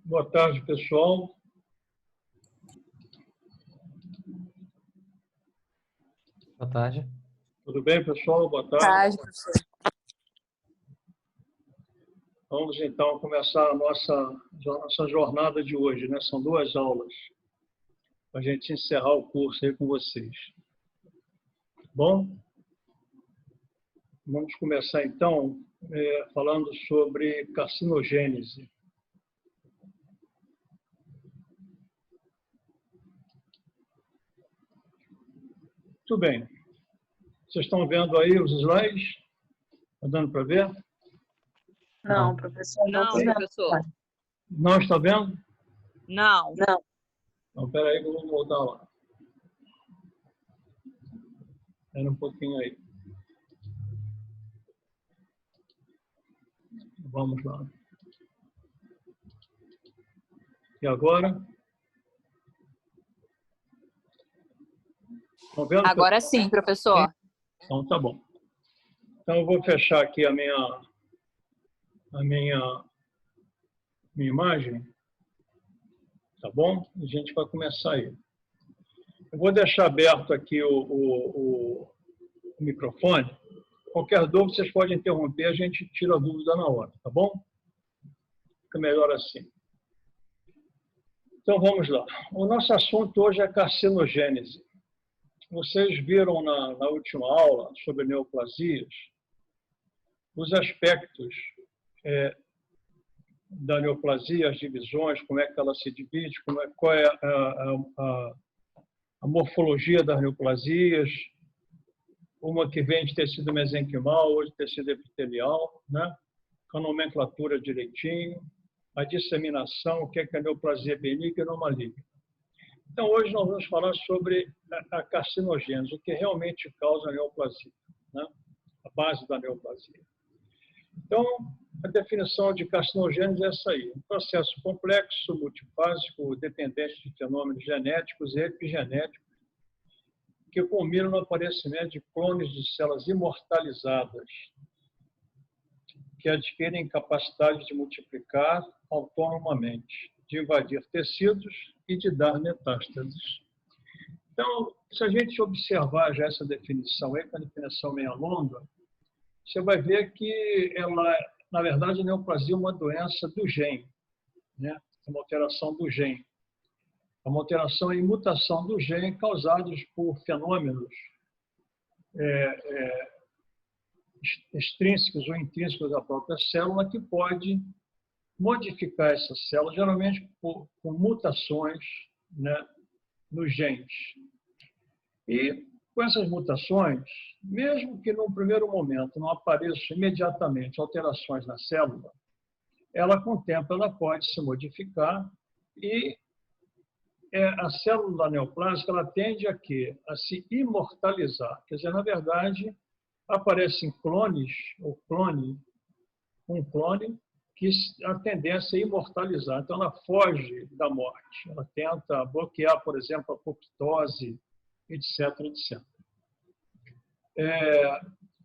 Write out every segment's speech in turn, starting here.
Boa tarde, pessoal. Boa tarde. Tudo bem, pessoal? Boa Boa tarde. tarde, professor. Vamos, então, começar a nossa jornada de hoje, né? São 2 aulas para a gente encerrar o curso aí com vocês. Bom, vamos começar, então, falando sobre carcinogênese. Tudo bem. Vocês estão vendo aí os slides? Está dando para ver? Não, professor, não, professor. Não está vendo? Não. Não. Então, espera aí que eu vou voltar lá. Espera um pouquinho aí. Vamos lá. E agora? Estão vendo? Agora sim, professor. Então, tá bom. Então, eu vou fechar aqui a minha imagem. Tá bom? A gente vai começar aí. Eu vou deixar aberto aqui o microfone. Qualquer dúvida, vocês podem interromper, a gente tira a dúvida na hora, tá bom? Fica melhor assim. Então, vamos lá. O nosso assunto hoje é carcinogênese. Vocês viram na última aula sobre neoplasias os aspectos da neoplasia, as divisões, como é que ela se divide, qual é a morfologia das neoplasias, uma que vem de tecido mesenquimal, outra de tecido epitelial, né? Com a nomenclatura direitinho, a disseminação, o que é a neoplasia benigna e não maligna. Então, hoje nós vamos falar sobre a carcinogênese, o que realmente causa a neoplasia, né? A base da neoplasia. Então, a definição de carcinogênese é essa aí: um processo complexo, multifásico, dependente de fenômenos genéticos e epigenéticos, que culmina no aparecimento de clones de células imortalizadas, que adquirem capacidade de multiplicar autonomamente, de invadir tecidos e de dar metástases. Então, se a gente observar já essa definição aí, que é uma definição meio longa, você vai ver que ela, na verdade, a neoplasia é uma doença do gene, né? É uma alteração do gene. É uma alteração e mutação do gene causados por fenômenos extrínsecos ou intrínsecos da própria célula, que pode modificar essa célula, geralmente com mutações, né, nos genes. E com essas mutações, mesmo que num primeiro momento não apareçam imediatamente alterações na célula, ela, com o tempo, ela pode se modificar e a célula da neoplásica, ela tende a quê? A se imortalizar. Quer dizer, na verdade, aparecem clones, ou um clone, que a tendência é imortalizar. Então, ela foge da morte. Ela tenta bloquear, por exemplo, a apoptose, etc, etc.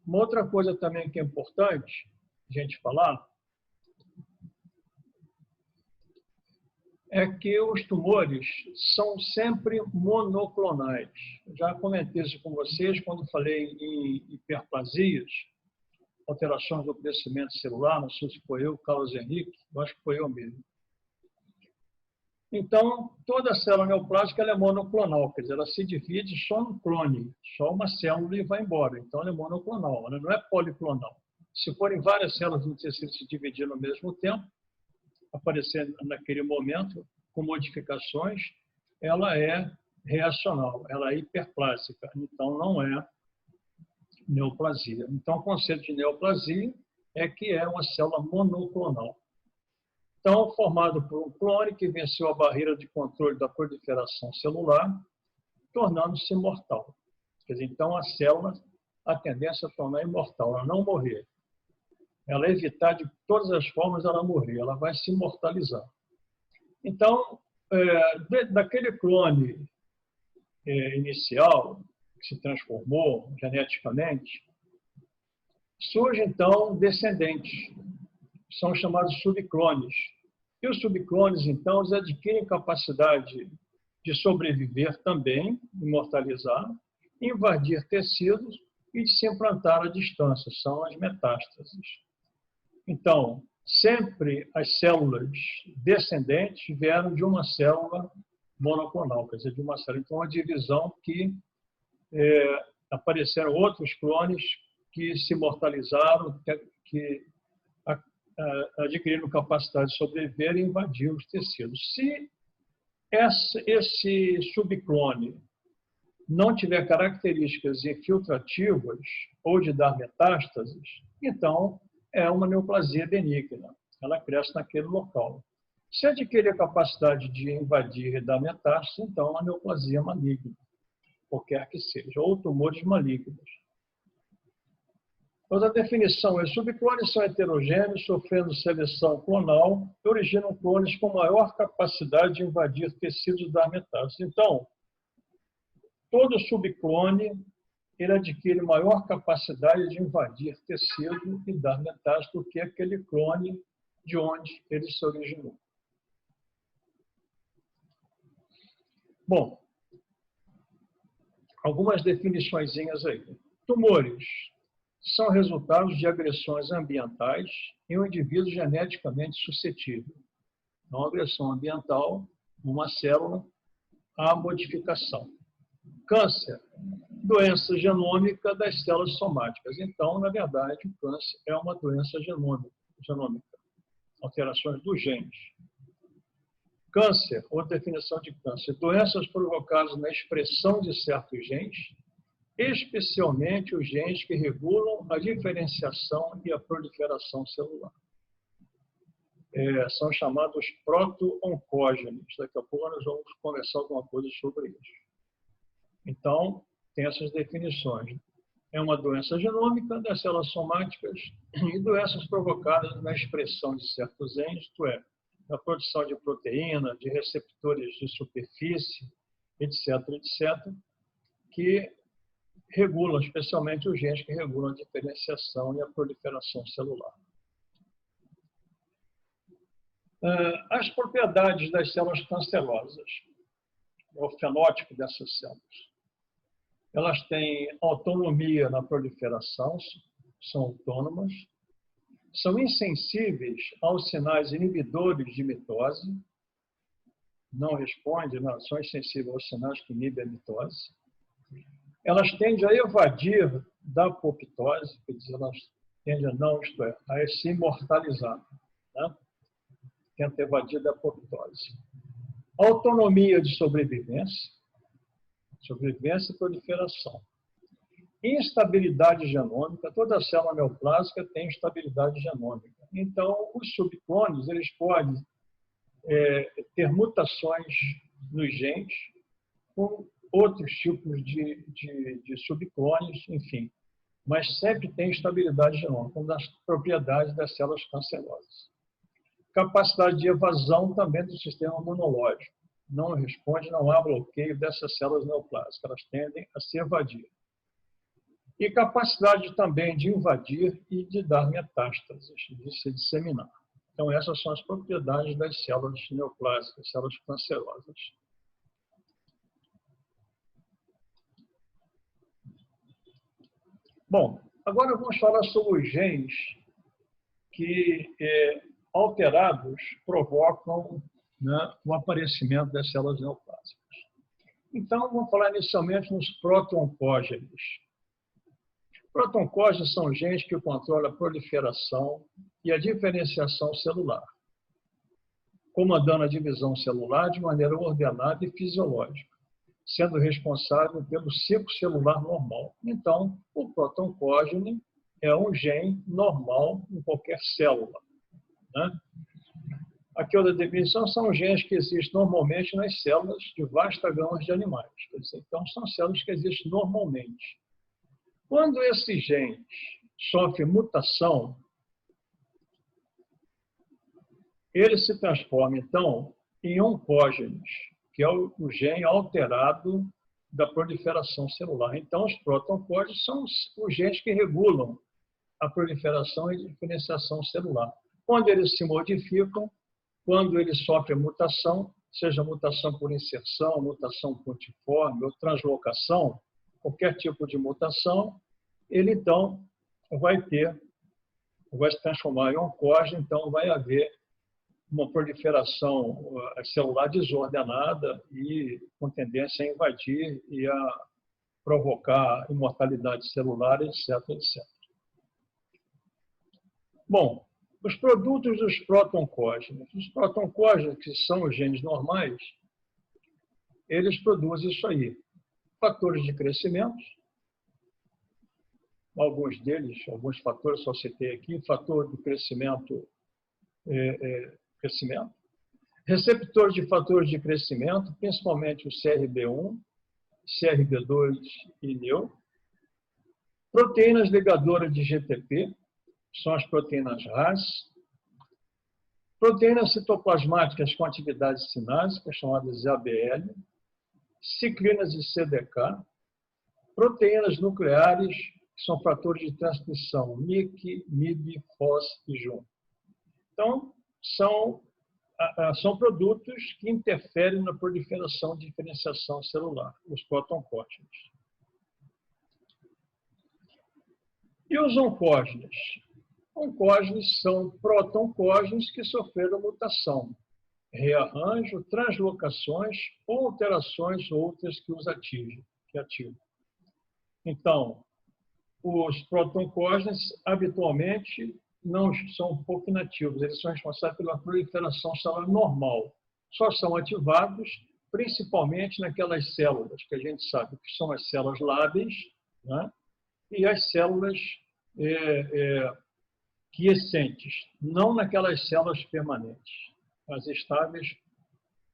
Uma outra coisa também que é importante a gente falar é que os tumores são sempre monoclonais. Já comentei isso com vocês quando falei em hiperplasias, alterações do crescimento celular, não sei se foi eu, Carlos Henrique, eu acho que foi eu mesmo. Então, toda célula neoplásica ela é monoclonal, quer dizer, ela se divide só num clone, só uma célula e vai embora. Então, ela é monoclonal, ela não é policlonal. Se forem várias células no tecido se dividindo ao mesmo tempo, aparecendo naquele momento, com modificações, ela é reacional, ela é hiperplásica, então não é neoplasia. Então, o conceito de neoplasia é que é uma célula monoclonal. Então, formado por um clone que venceu a barreira de controle da proliferação celular, tornando-se imortal. Quer dizer, então, a célula, a tendência é tornar imortal, ela não morrer. Ela evitar de todas as formas ela morrer, ela vai se imortalizar. Então, daquele clone inicial, que se transformou geneticamente, surgem, então, descendentes, são chamados subclones. E os subclones, então, eles adquirem capacidade de sobreviver também, imortalizar, invadir tecidos e de se implantar à distância, são as metástases. Então, sempre as células descendentes vieram de uma célula monoclonal, quer dizer, de uma célula. Então, uma divisão que apareceram outros clones que se imortalizaram, que adquiriram capacidade de sobreviver e invadir os tecidos. Se esse subclone não tiver características infiltrativas ou de dar metástases, então é uma neoplasia benigna. Ela cresce naquele local. Se adquirir a capacidade de invadir e dar metástase, então é uma neoplasia maligna, qualquer que seja, ou tumores malignos. Outra definição é: subclones são heterogêneos, sofrendo seleção clonal, e originam clones com maior capacidade de invadir tecidos e dar metástase. Então, todo subclone ele adquire maior capacidade de invadir tecido e dar metástase do que aquele clone de onde ele se originou. Bom, algumas definiçõezinhas aí. Tumores são resultados de agressões ambientais em um indivíduo geneticamente suscetível. Então, agressão ambiental, uma célula, à modificação. Câncer, doença genômica das células somáticas. Então, na verdade, o câncer é uma doença genômica, alterações dos genes. Câncer, outra definição de câncer, doenças provocadas na expressão de certos genes, especialmente os genes que regulam a diferenciação e a proliferação celular. São chamados proto-oncógenos. Daqui a pouco nós vamos conversar alguma coisa sobre isso. Então, tem essas definições. É uma doença genômica das células somáticas e doenças provocadas na expressão de certos genes, isto é, na produção de proteína, de receptores de superfície, etc., etc., que regulam, especialmente os genes que regulam a diferenciação e a proliferação celular. As propriedades das células cancerosas, o fenótipo dessas células. Elas têm autonomia na proliferação, são autônomas, são insensíveis aos sinais inibidores de mitose, não respondem, não, são insensíveis aos sinais que inibem a mitose. Elas tendem a evadir da apoptose, quer dizer, elas tendem a não, isto é, a se imortalizar, né? Tenta evadir da apoptose. Autonomia de sobrevivência e proliferação. Instabilidade genômica, toda célula neoplásica tem instabilidade genômica. Então, os subclones, eles podem ter mutações nos genes, com outros tipos de subclones, enfim, mas sempre tem instabilidade genômica, uma das propriedades das células cancerosas. Capacidade de evasão também do sistema imunológico. Não responde, não há bloqueio dessas células neoplásicas, elas tendem a se evadir. E capacidade também de invadir e de dar metástases, de se disseminar. Então, essas são as propriedades das células neoplásicas, células cancerosas. Bom, agora vamos falar sobre os genes que, alterados, provocam, né, o aparecimento das células neoplásicas. Então, vamos falar inicialmente nos proto-oncógenes. Proto-oncógenes são genes que controlam a proliferação e a diferenciação celular, comandando a divisão celular de maneira ordenada e fisiológica, sendo responsável pelo ciclo celular normal. Então, o proto-oncógene é um gene normal em qualquer célula, né? Aqui, outra definição, são genes que existem normalmente nas células de vasta gama de animais. Quer dizer, então, são células que existem normalmente. Quando esses genes sofrem mutação, eles se transformam, então, em oncógenes, que é o gene alterado da proliferação celular. Então, os proto-oncógenes são os genes que regulam a proliferação e diferenciação celular. Quando eles se modificam, quando ele sofre a mutação, seja mutação por inserção, mutação pontiforme ou translocação, qualquer tipo de mutação, ele então vai se transformar em oncógeno, então vai haver uma proliferação celular desordenada e com tendência a invadir e a provocar imortalidade celular, etc, etc. Bom, os produtos dos proto-oncógenos. Os proto-oncógenos, que são os genes normais, eles produzem isso aí. Fatores de crescimento, alguns deles, alguns fatores, só citei aqui, fator de crescimento, receptores de fatores de crescimento, principalmente o CRB1, CRB2 e NEU, proteínas ligadoras de GTP, são as proteínas RAS, proteínas citoplasmáticas com atividade sinásica, chamadas ABL, ciclinas de CDK, proteínas nucleares, que são fatores de transcrição, MYC, MIB, FOS e JUN. Então, são produtos que interferem na proliferação e diferenciação celular, os proto-oncógenos. E os oncógenos? Oncógenos são proto-oncógenos que sofreram mutação, rearranjo, translocações ou alterações outras que os ativam. Então, os proto-oncógenos habitualmente não são um pouco inativos, eles são responsáveis pela proliferação celular normal. Só são ativados principalmente naquelas células que a gente sabe que são as células lábeis, né? E as células quiescentes, não naquelas células permanentes. As estáveis,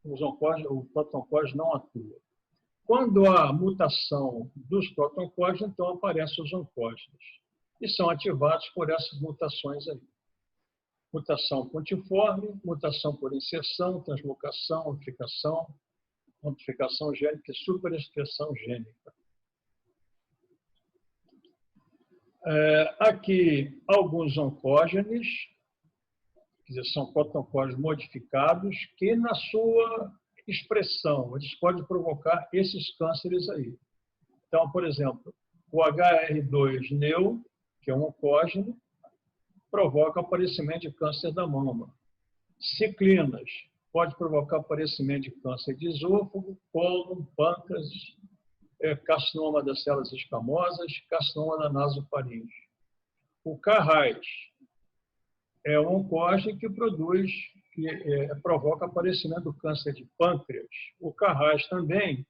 o proto-oncógeno não atua. Quando há mutação dos proto-oncógenos, então aparecem os oncógenos. E são ativados por essas mutações aí. Mutação pontiforme, mutação por inserção, translocação, amplificação gênica e superexpressão gênica. Aqui, alguns oncógenos, quer dizer, são proto-oncógenos modificados, que na sua expressão, eles podem provocar esses cânceres aí. Então, por exemplo, o HR2-neu, que é um oncógeno, provoca aparecimento de câncer da mama. Ciclinas, pode provocar aparecimento de câncer de esôfago, cólon, pâncreas, carcinoma das células escamosas, carcinoma da nasofaringe. O Carras é um oncógeno que provoca aparecimento do câncer de pâncreas. O Carras também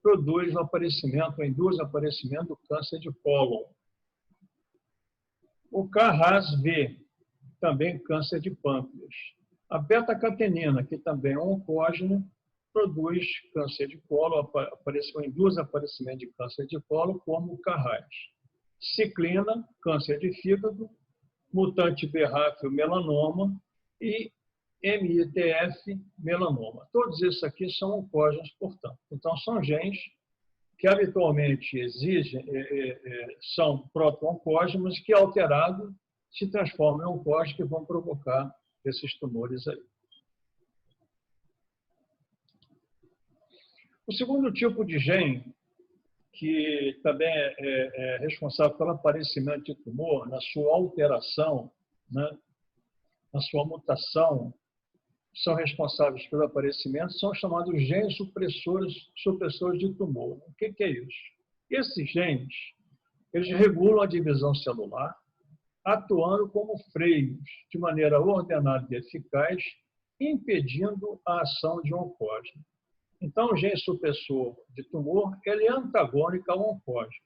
produz o aparecimento, induz o aparecimento do câncer de cólon. O Carras-V, também câncer de pâncreas. A beta-catenina, que também é um oncógeno, produz câncer de colo, induz aparecimento de câncer de colo, como o Carras. Ciclina, câncer de fígado, mutante BRAF, melanoma, e MITF, melanoma. Todos esses aqui são oncógenos, portanto. Então, são genes que habitualmente são proto-oncógenos que, alterados, se transformam em oncógenos que vão provocar esses tumores aí. O segundo tipo de gene, que também é responsável pelo aparecimento de tumor, na sua alteração, né, na sua mutação, são responsáveis pelo aparecimento, são chamados genes supressores de tumor. O que é isso? Esses genes, eles regulam a divisão celular, atuando como freios, de maneira ordenada e eficaz, impedindo a ação de um oncógeno. Então, o gene supressor de tumor, ele é antagônico ao oncógeno.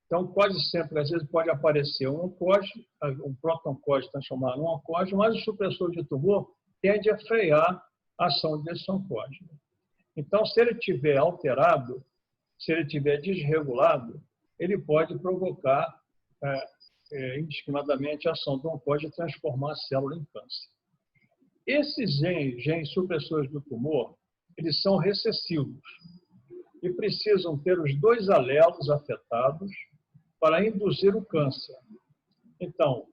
Então, quase sempre, às vezes, pode aparecer um oncógeno, um proto-oncógeno transformado em um oncógeno, mas o supressor de tumor tende a frear a ação desse oncógeno. Então, se ele estiver alterado, se ele estiver desregulado, ele pode provocar indiscriminadamente a ação do oncógeno e transformar a célula em câncer. Esses genes supressores do tumor, eles são recessivos e precisam ter os dois alelos afetados para induzir o câncer. Então,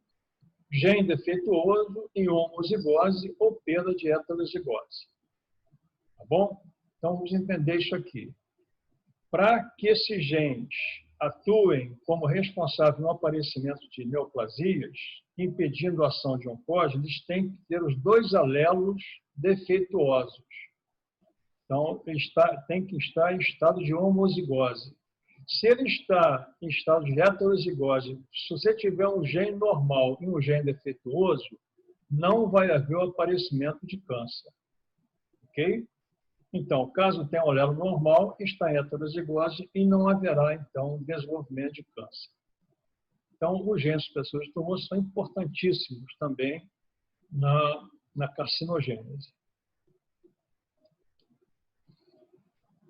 gene defeituoso em homozigose ou perda de heterozigose. Tá bom? Então, vamos entender isso aqui. Para que esses genes atuem como responsáveis no aparecimento de neoplasias, impedindo a ação de oncógeno, eles têm que ter os dois alelos defeituosos. Então, tem que estar em estado de homozigose. Se ele está em estado de heterozigose, se você tiver um gene normal e um gene defeituoso, não vai haver o aparecimento de câncer. Ok? Então, caso tenha um alelo normal, está em heterozigose e não haverá, então, desenvolvimento de câncer. Então, os genes supressores de tumor são importantíssimos também na carcinogênese.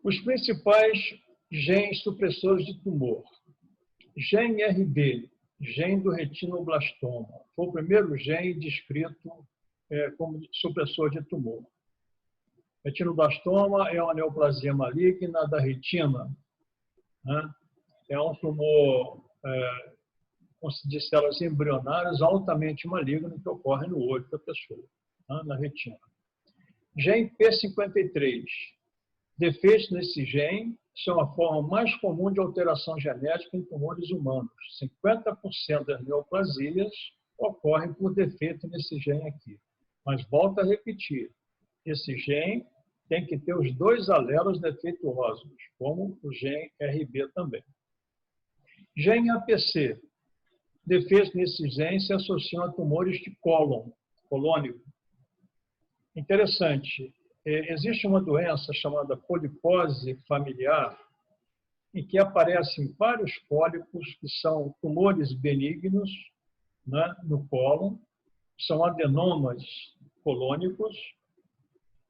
Os principais genes supressores de tumor. Gene RB, gene do retinoblastoma. Foi o primeiro gene descrito como supressor de tumor. Retinoblastoma é uma neoplasia maligna da retina. Né? É um tumor de células embrionárias altamente maligno que ocorre no olho da pessoa, né? Na retina. Gene P53. Defeitos nesse gene são a forma mais comum de alteração genética em tumores humanos. 50% das neoplasias ocorrem por defeito nesse gene aqui. Mas volto a repetir, esse gene tem que ter os dois alelos defeituosos, como o gene RB também. Gene APC. Defeitos nesse gene se associam a tumores de cólon, colônico. Interessante. Existe uma doença chamada polipose familiar, em que aparecem vários pólipos que são tumores benignos, né, no cólon, são adenomas colônicos.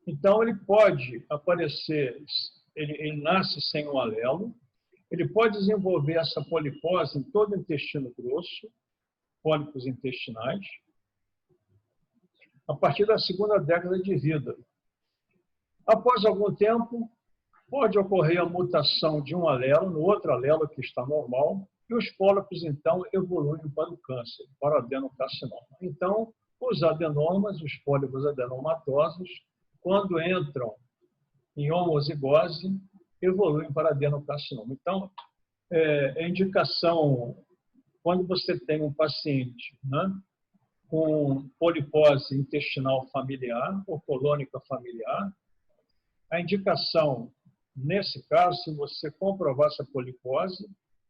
Então, ele pode aparecer, ele nasce sem um alelo, ele pode desenvolver essa polipose em todo o intestino grosso, pólipos intestinais, a partir da segunda década de vida. Após algum tempo, pode ocorrer a mutação de um alelo no outro alelo que está normal, e os pólipos, então, evoluem para o câncer, para o adenocarcinoma. Então, os adenomas, os pólipos adenomatosos, quando entram em homozigose, evoluem para adenocarcinoma. Então, a indicação, quando você tem um paciente, né, com polipose intestinal familiar ou colônica familiar, a indicação, nesse caso, se você comprovar essa polipose,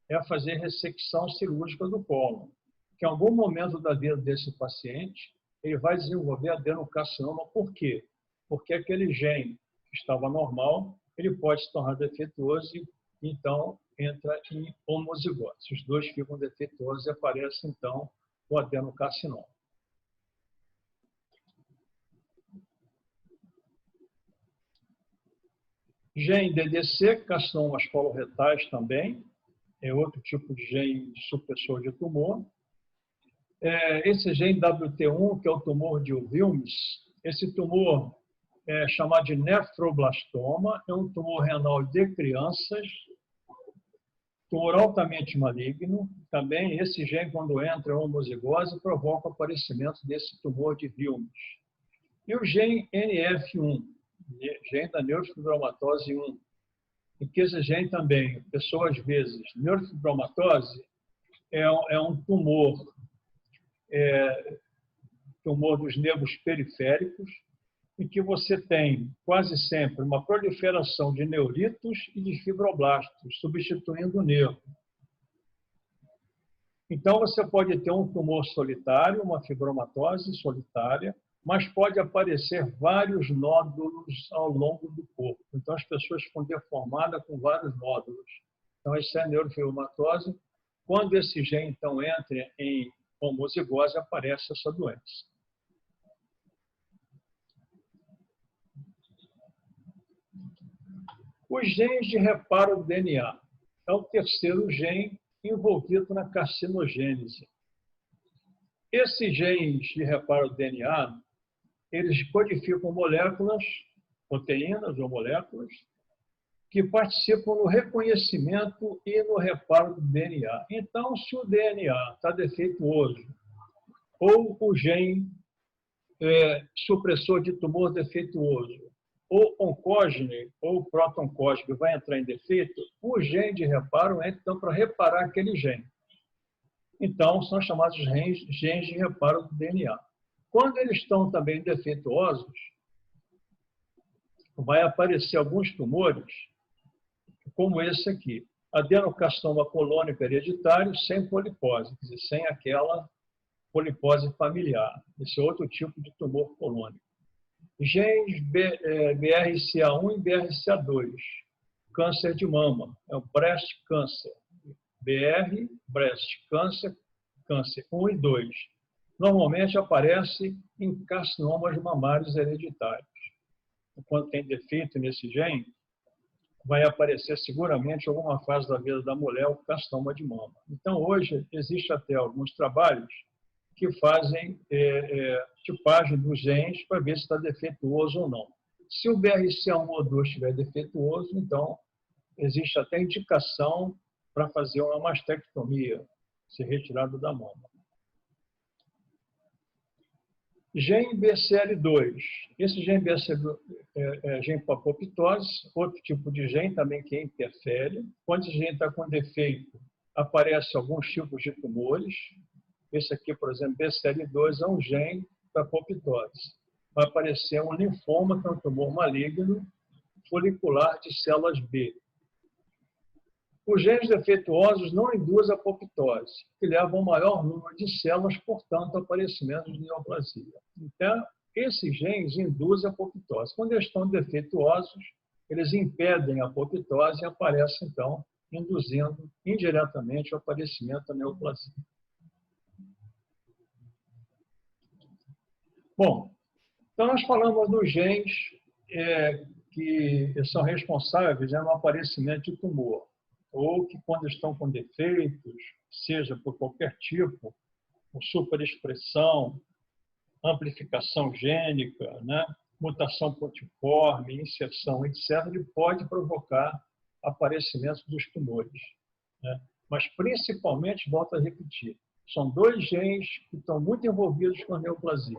é fazer ressecção cirúrgica do cólon, que em algum momento da vida desse paciente, ele vai desenvolver adenocarcinoma. Por quê? Porque aquele gene que estava normal, ele pode se tornar defeituoso e, então, entra em homozigose. Os dois ficam defeituosos e aparece, então, o adenocarcinoma. Gene DDC, carcinomas coloretais também, é outro tipo de gene supressor de tumor. Esse gene WT1, que é o tumor de Wilms, esse tumor é chamado de nefroblastoma, é um tumor renal de crianças, tumor altamente maligno. Também esse gene, quando entra em homozigose, provoca o aparecimento desse tumor de Wilms. E o gene NF1, gene da neurofibromatose 1, e que esse gene também, pessoas às vezes, neurofibromatose é um tumor, tumor dos nervos periféricos, em que você tem quase sempre uma proliferação de neuritos e de fibroblastos, substituindo o nervo. Então, você pode ter um tumor solitário, uma fibromatose solitária, mas pode aparecer vários nódulos ao longo do corpo. Então, as pessoas ficam deformadas com vários nódulos. Então, isso é neurofibromatose. Quando esse gene, então, entra em homozigose, aparece essa doença. Os genes de reparo do DNA. É o terceiro gene envolvido na carcinogênese. Esses genes de reparo do DNA, eles codificam moléculas, proteínas ou moléculas, que participam no reconhecimento e no reparo do DNA. Então, se o DNA está defeituoso ou o gene supressor de tumor defeituoso, ou oncogene, ou proto-oncógene vai entrar em defeito, o gene de reparo entra então para reparar aquele gene. Então, são chamados genes de reparo do DNA. Quando eles estão também defeituosos, vai aparecer alguns tumores, como esse aqui, adenocarcinoma colônico hereditário sem polipose, quer dizer, sem aquela polipose familiar. Esse é outro tipo de tumor colônico. Genes BRCA1 e BRCA2, câncer de mama, é o breast cancer. BR, breast cancer, câncer 1 e 2. Normalmente aparece em carcinomas mamários hereditários. Quando tem defeito nesse gene, vai aparecer seguramente em alguma fase da vida da mulher o carcinoma de mama. Então, hoje, existe até alguns trabalhos que fazem tipagem dos genes para ver se está defeituoso ou não. Se o BRCA1 ou 2 estiver defeituoso, então, existe até indicação para fazer uma mastectomia, ser retirado da mama. Gene BCL2. Esse gene BCL2 é gene para apoptose, outro tipo de gene também que interfere. Quando esse gene está com defeito, aparecem alguns tipos de tumores. Esse aqui, por exemplo, BCL2 é um gene para apoptose. Vai aparecer um linfoma, que é um tumor maligno, folicular de células B. Os genes defeituosos não induzem a apoptose, que levam ao maior número de células, portanto, ao aparecimento de neoplasia. Então, esses genes induzem a apoptose. Quando eles estão defeituosos, eles impedem a apoptose e aparecem, então, induzindo indiretamente o aparecimento da neoplasia. Bom, então nós falamos dos genes que são responsáveis no aparecimento de tumor, ou que quando estão com defeitos, seja por qualquer tipo, por superexpressão, amplificação gênica, né, mutação protiforme, inserção, etc., ele pode provocar aparecimento dos tumores, né? Mas principalmente, volto a repetir, são dois genes que estão muito envolvidos com neoplasias.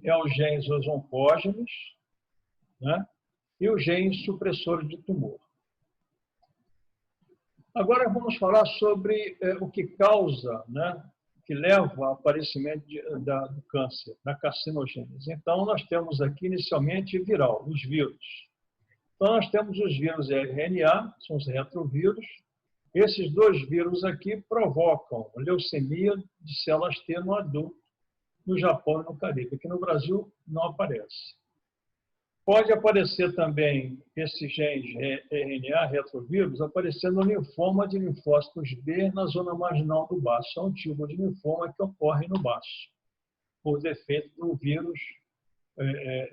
É os genes os oncógenes, né, e os genes supressores de tumor. Agora vamos falar sobre o que causa, né, que leva ao aparecimento do câncer, da carcinogênese. Então, nós temos aqui, inicialmente, viral, os vírus. Então, nós temos os vírus RNA, são os retrovírus. Esses dois vírus aqui provocam leucemia de células T no adulto, no Japão e no Caribe. Aqui no Brasil não aparece. Pode aparecer também esses genes RNA, retrovírus, aparecendo no linfoma de linfócitos B na zona marginal do baço. É um tipo de linfoma que ocorre no baço, por defeito do vírus,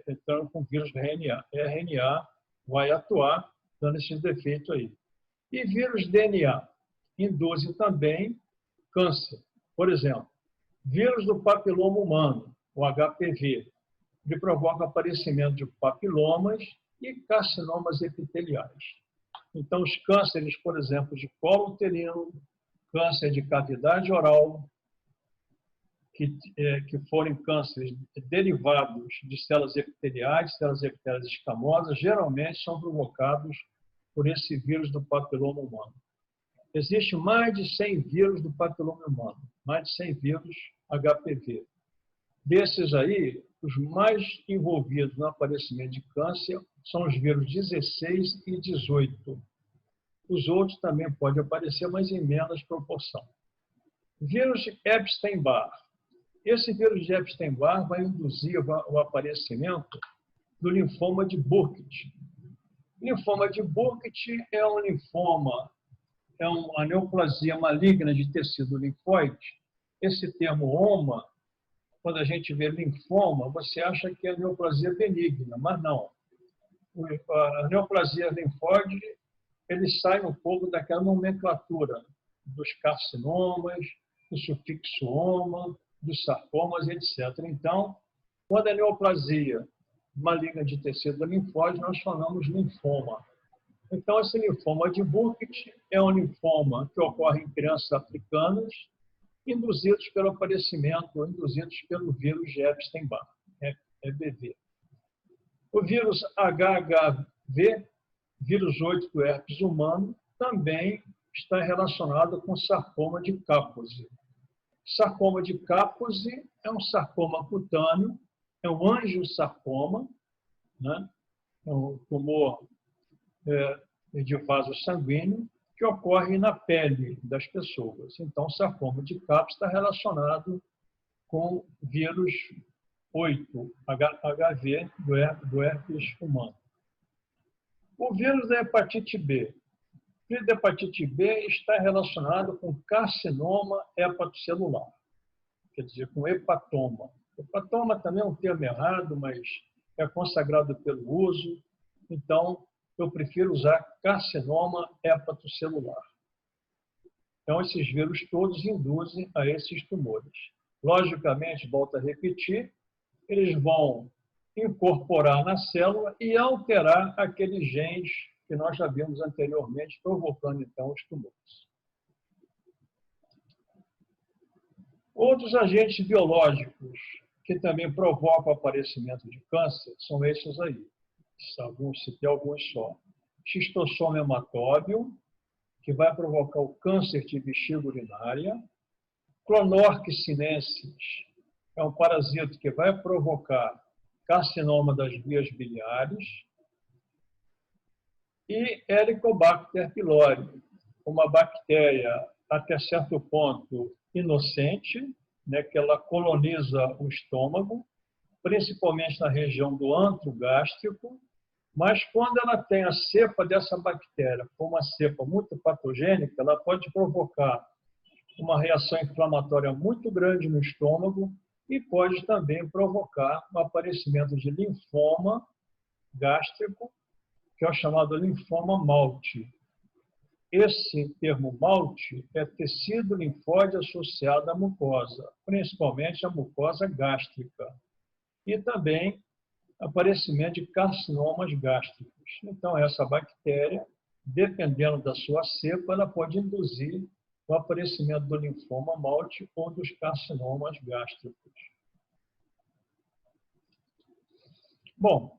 entrando com vírus RNA. RNA vai atuar dando esses defeitos aí. E vírus DNA induzem também câncer. Por exemplo, vírus do papiloma humano, o HPV, ele provoca aparecimento de papilomas e carcinomas epiteliais. Então, os cânceres, por exemplo, de colo uterino, câncer de cavidade oral, que forem cânceres derivados de células epiteliais escamosas, geralmente são provocados por esse vírus do papiloma humano. Existem mais de 100 vírus do papiloma humano, mais de 100 vírus HPV. Desses aí, os mais envolvidos no aparecimento de câncer são os vírus 16 e 18. Os outros também podem aparecer, mas em menos proporção. Vírus de Epstein-Barr. Esse vírus de Epstein-Barr vai induzir o aparecimento do linfoma de Burkitt. Linfoma de Burkitt é um linfoma, é uma neoplasia maligna de tecido linfóide. Esse termo oma, quando a gente vê linfoma, você acha que é neoplasia benigna, mas não. A neoplasia linfóide, ele sai um pouco daquela nomenclatura dos carcinomas, do sufixo-oma, dos sarcomas, etc. Então, quando é neoplasia maligna de tecido linfóide, nós falamos linfoma. Então, esse linfoma de Burkitt é um linfoma que ocorre em crianças africanas, induzidos pelo aparecimento ou induzidos pelo vírus de Epstein-Barr, EBV. O vírus HHV, vírus 8 do herpes humano, também está relacionado com sarcoma de Kaposi. Sarcoma de Kaposi é um sarcoma cutâneo, é um angiosarcoma, né? É um tumor de vaso sanguíneo que ocorre na pele das pessoas. Então, o sarcoma de Kaposi está relacionado com vírus 8, HV, do herpes humano. O vírus da hepatite B. O vírus da hepatite B está relacionado com carcinoma hepatocelular, quer dizer, com hepatoma. Hepatoma também é um termo errado, mas é consagrado pelo uso. Então, eu prefiro usar carcinoma hepatocelular. Então, esses vírus todos induzem a esses tumores. Logicamente, volto a repetir, eles vão incorporar na célula e alterar aqueles genes que nós já vimos anteriormente, provocando, então, os tumores. Outros agentes biológicos que também provocam o aparecimento de câncer são esses aí. Citei alguns só. Xistossoma hematóbio, que vai provocar o câncer de bexiga urinária. Clonorchis sinensis é um parasito que vai provocar carcinoma das vias biliares. E Helicobacter pylori, uma bactéria até certo ponto inocente, né, que ela coloniza o estômago, principalmente na região do antro gástrico, mas quando ela tem a cepa dessa bactéria, com uma cepa muito patogênica, ela pode provocar uma reação inflamatória muito grande no estômago e pode também provocar o aparecimento de linfoma gástrico, que é o chamado linfoma Malte. Esse termo Malte é tecido linfóide associado à mucosa, principalmente à mucosa gástrica, e também aparecimento de carcinomas gástricos. Então, essa bactéria, dependendo da sua cepa, ela pode induzir o aparecimento do linfoma Malte ou dos carcinomas gástricos. Bom,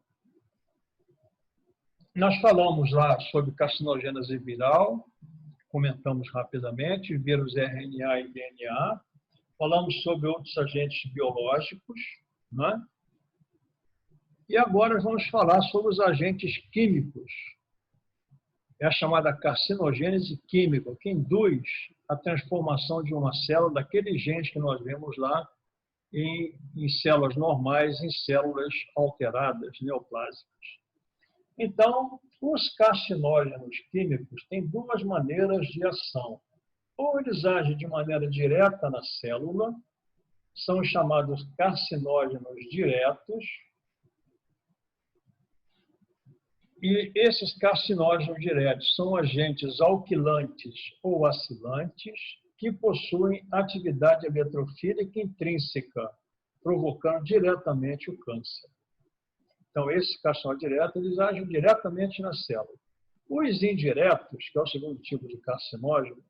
nós falamos lá sobre carcinogênese viral, comentamos rapidamente, vírus RNA e DNA, falamos sobre outros agentes biológicos, né? E agora vamos falar sobre os agentes químicos. É a chamada carcinogênese química, que induz a transformação de uma célula, daqueles genes que nós vemos lá, em células normais, em células alteradas, neoplásicas. Então, os carcinógenos químicos têm duas maneiras de ação. Ou eles agem de maneira direta na célula, são os chamados carcinógenos diretos, e esses carcinógenos diretos são agentes alquilantes ou acilantes que possuem atividade eletrofílica intrínseca, provocando diretamente o câncer. Então, esses carcinógenos diretos, eles agem diretamente na célula. Os indiretos, que é o segundo tipo de carcinógeno,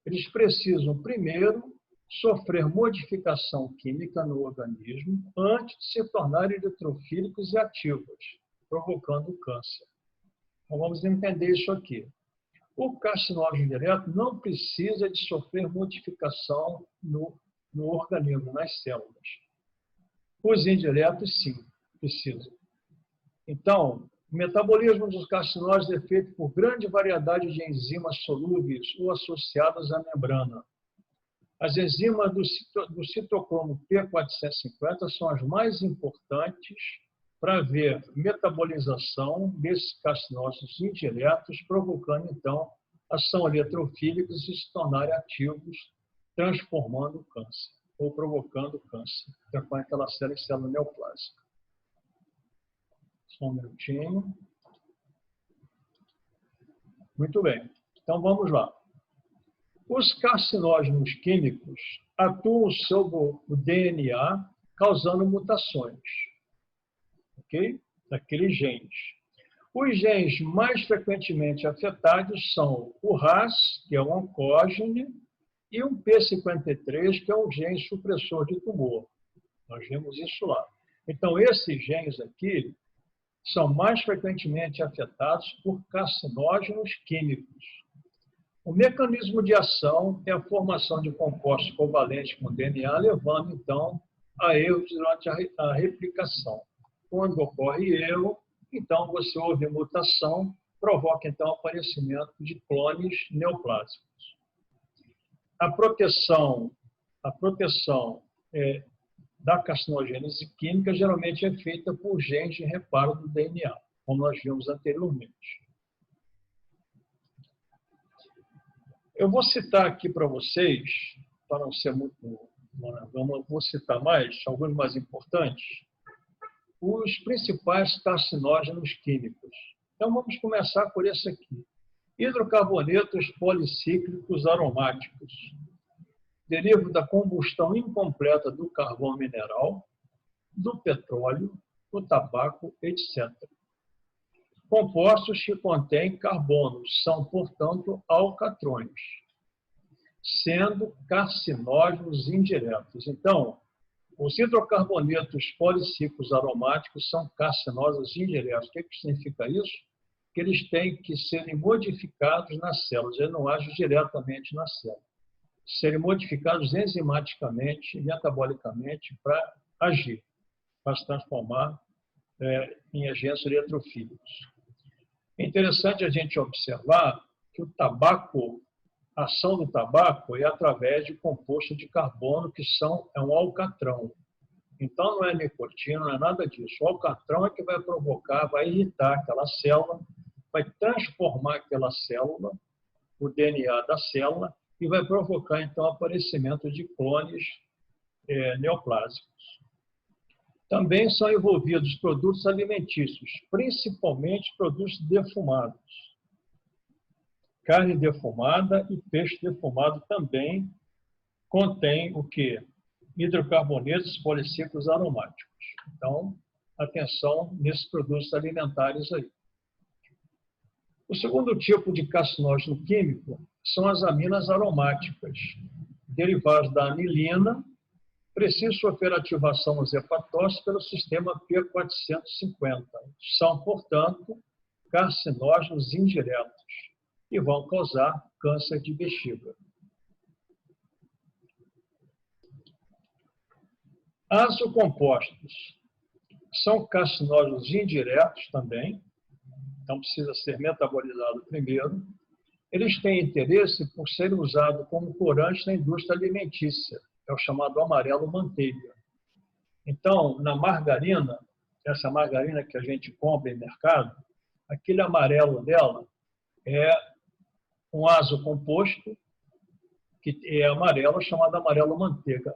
eles precisam, primeiro, sofrer modificação química no organismo antes de se tornarem eletrofílicos e ativos, provocando o câncer. Então, vamos entender isso aqui. O carcinógeno direto não precisa de sofrer modificação no organismo, nas células. Os indiretos, sim, precisam. Então, o metabolismo dos carcinógenos é feito por grande variedade de enzimas solúveis ou associadas à membrana. As enzimas do citocromo P450 são as mais importantes para ver metabolização desses carcinógenos indiretos, provocando, então, ação eletrofílica e se tornarem ativos, transformando o câncer, ou provocando câncer, transformando aquela célula em célula neoplásica. Só um minutinho. Muito bem. Então, vamos lá. Os carcinógenos químicos atuam sobre o DNA, causando mutações, ok? Daqueles genes. Os genes mais frequentemente afetados são o RAS, que é o oncogene, e um P53, que é um gene supressor de tumor. Nós vimos isso lá. Então, esses genes aqui são mais frequentemente afetados por carcinógenos químicos. O mecanismo de ação é a formação de compostos covalentes com DNA, levando, então, a erros durante a replicação. Quando ocorre erro, então, você houve mutação, provoca, então, o aparecimento de clones neoplásicos. A proteção da carcinogênese química geralmente é feita por genes de reparo do DNA, como nós vimos anteriormente. Eu vou citar aqui para vocês, para não ser muito... vou citar alguns mais importantes, os principais carcinógenos químicos. Então, vamos começar por esse aqui. Hidrocarbonetos policíclicos aromáticos. Derivam da combustão incompleta do carvão mineral, do petróleo, do tabaco, etc. Compostos que contêm carbono são, portanto, alcatrões, sendo carcinógenos indiretos. Então, os hidrocarbonetos policíclicos aromáticos são carcinógenos indiretos. O que significa isso? Que eles têm que serem modificados nas células, eles não agem diretamente na célula. Serem modificados enzimaticamente e metabolicamente para agir, para se transformar em agentes eletrofílicos. É interessante a gente observar que o tabaco, a ação do tabaco é através de composto de carbono, que é um alcatrão. Então, não é nicotina, não é nada disso. O alcatrão é que vai provocar, vai irritar aquela célula, vai transformar aquela célula, o DNA da célula, e vai provocar, então, o aparecimento de clones neoplásicos. Também são envolvidos produtos alimentícios, principalmente produtos defumados. Carne defumada e peixe defumado também contém o quê? Hidrocarbonetos policíclicos aromáticos. Então, atenção nesses produtos alimentares aí. O segundo tipo de carcinógeno químico são as aminas aromáticas, derivadas da anilina, precisam sofrer ativação nos hepatócitos pelo sistema P450. São, portanto, carcinógenos indiretos e vão causar câncer de bexiga. Azocompostos são carcinógenos indiretos também, então precisa ser metabolizado primeiro. Eles têm interesse por serem usados como corantes na indústria alimentícia, é o chamado amarelo manteiga. Então, na margarina, essa margarina que a gente compra em mercado, aquele amarelo dela é um azocomposto, que é amarelo, chamado amarelo manteiga.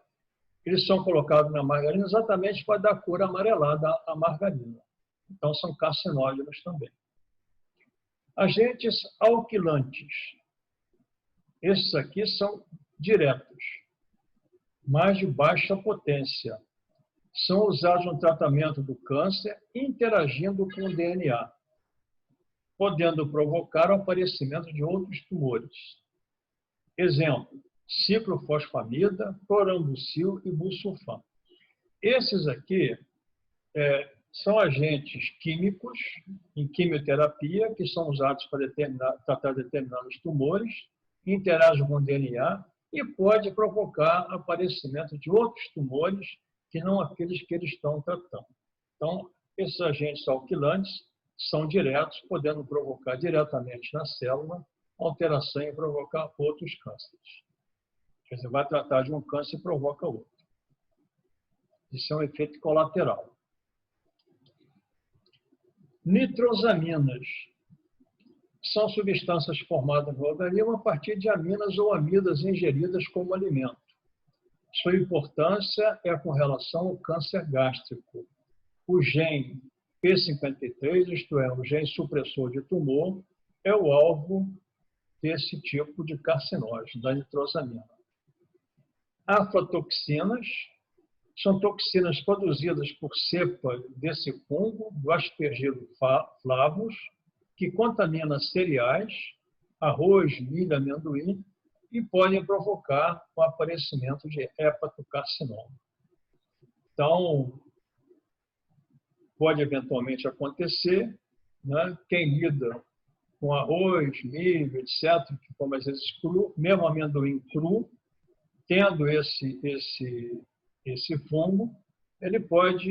Eles são colocados na margarina exatamente para dar cor amarelada à margarina. Então, são carcinógenos também. Agentes alquilantes. Esses aqui são diretos, mas de baixa potência. São usados no tratamento do câncer, interagindo com o DNA, podendo provocar o aparecimento de outros tumores. Exemplo, ciclofosfamida, clorambucil e busulfan. Esses aqui são agentes químicos em quimioterapia que são usados para tratar determinados tumores, interagem com o DNA e pode provocar aparecimento de outros tumores que não aqueles que eles estão tratando. Então, esses agentes alquilantes são diretos, podendo provocar diretamente na célula alteração e provocar outros cânceres. Quer dizer, vai tratar de um câncer e provoca outro. Isso é um efeito colateral. Nitrosaminas são substâncias formadas no organismo a partir de aminas ou amidas ingeridas como alimento. Sua importância é com relação ao câncer gástrico. O gene P53, isto é, o gene supressor de tumor, é o alvo desse tipo de carcinógeno, da nitrosamina. Aflatoxinas são toxinas produzidas por cepa desse fungo, do Aspergillus flavus, que contamina cereais, arroz, milho, amendoim, e podem provocar o aparecimento de hepatocarcinoma. Então, pode eventualmente acontecer, né? Quem lida com arroz, milho, etc., que come às vezes cru, mesmo amendoim cru, tendo esse fungo, ele pode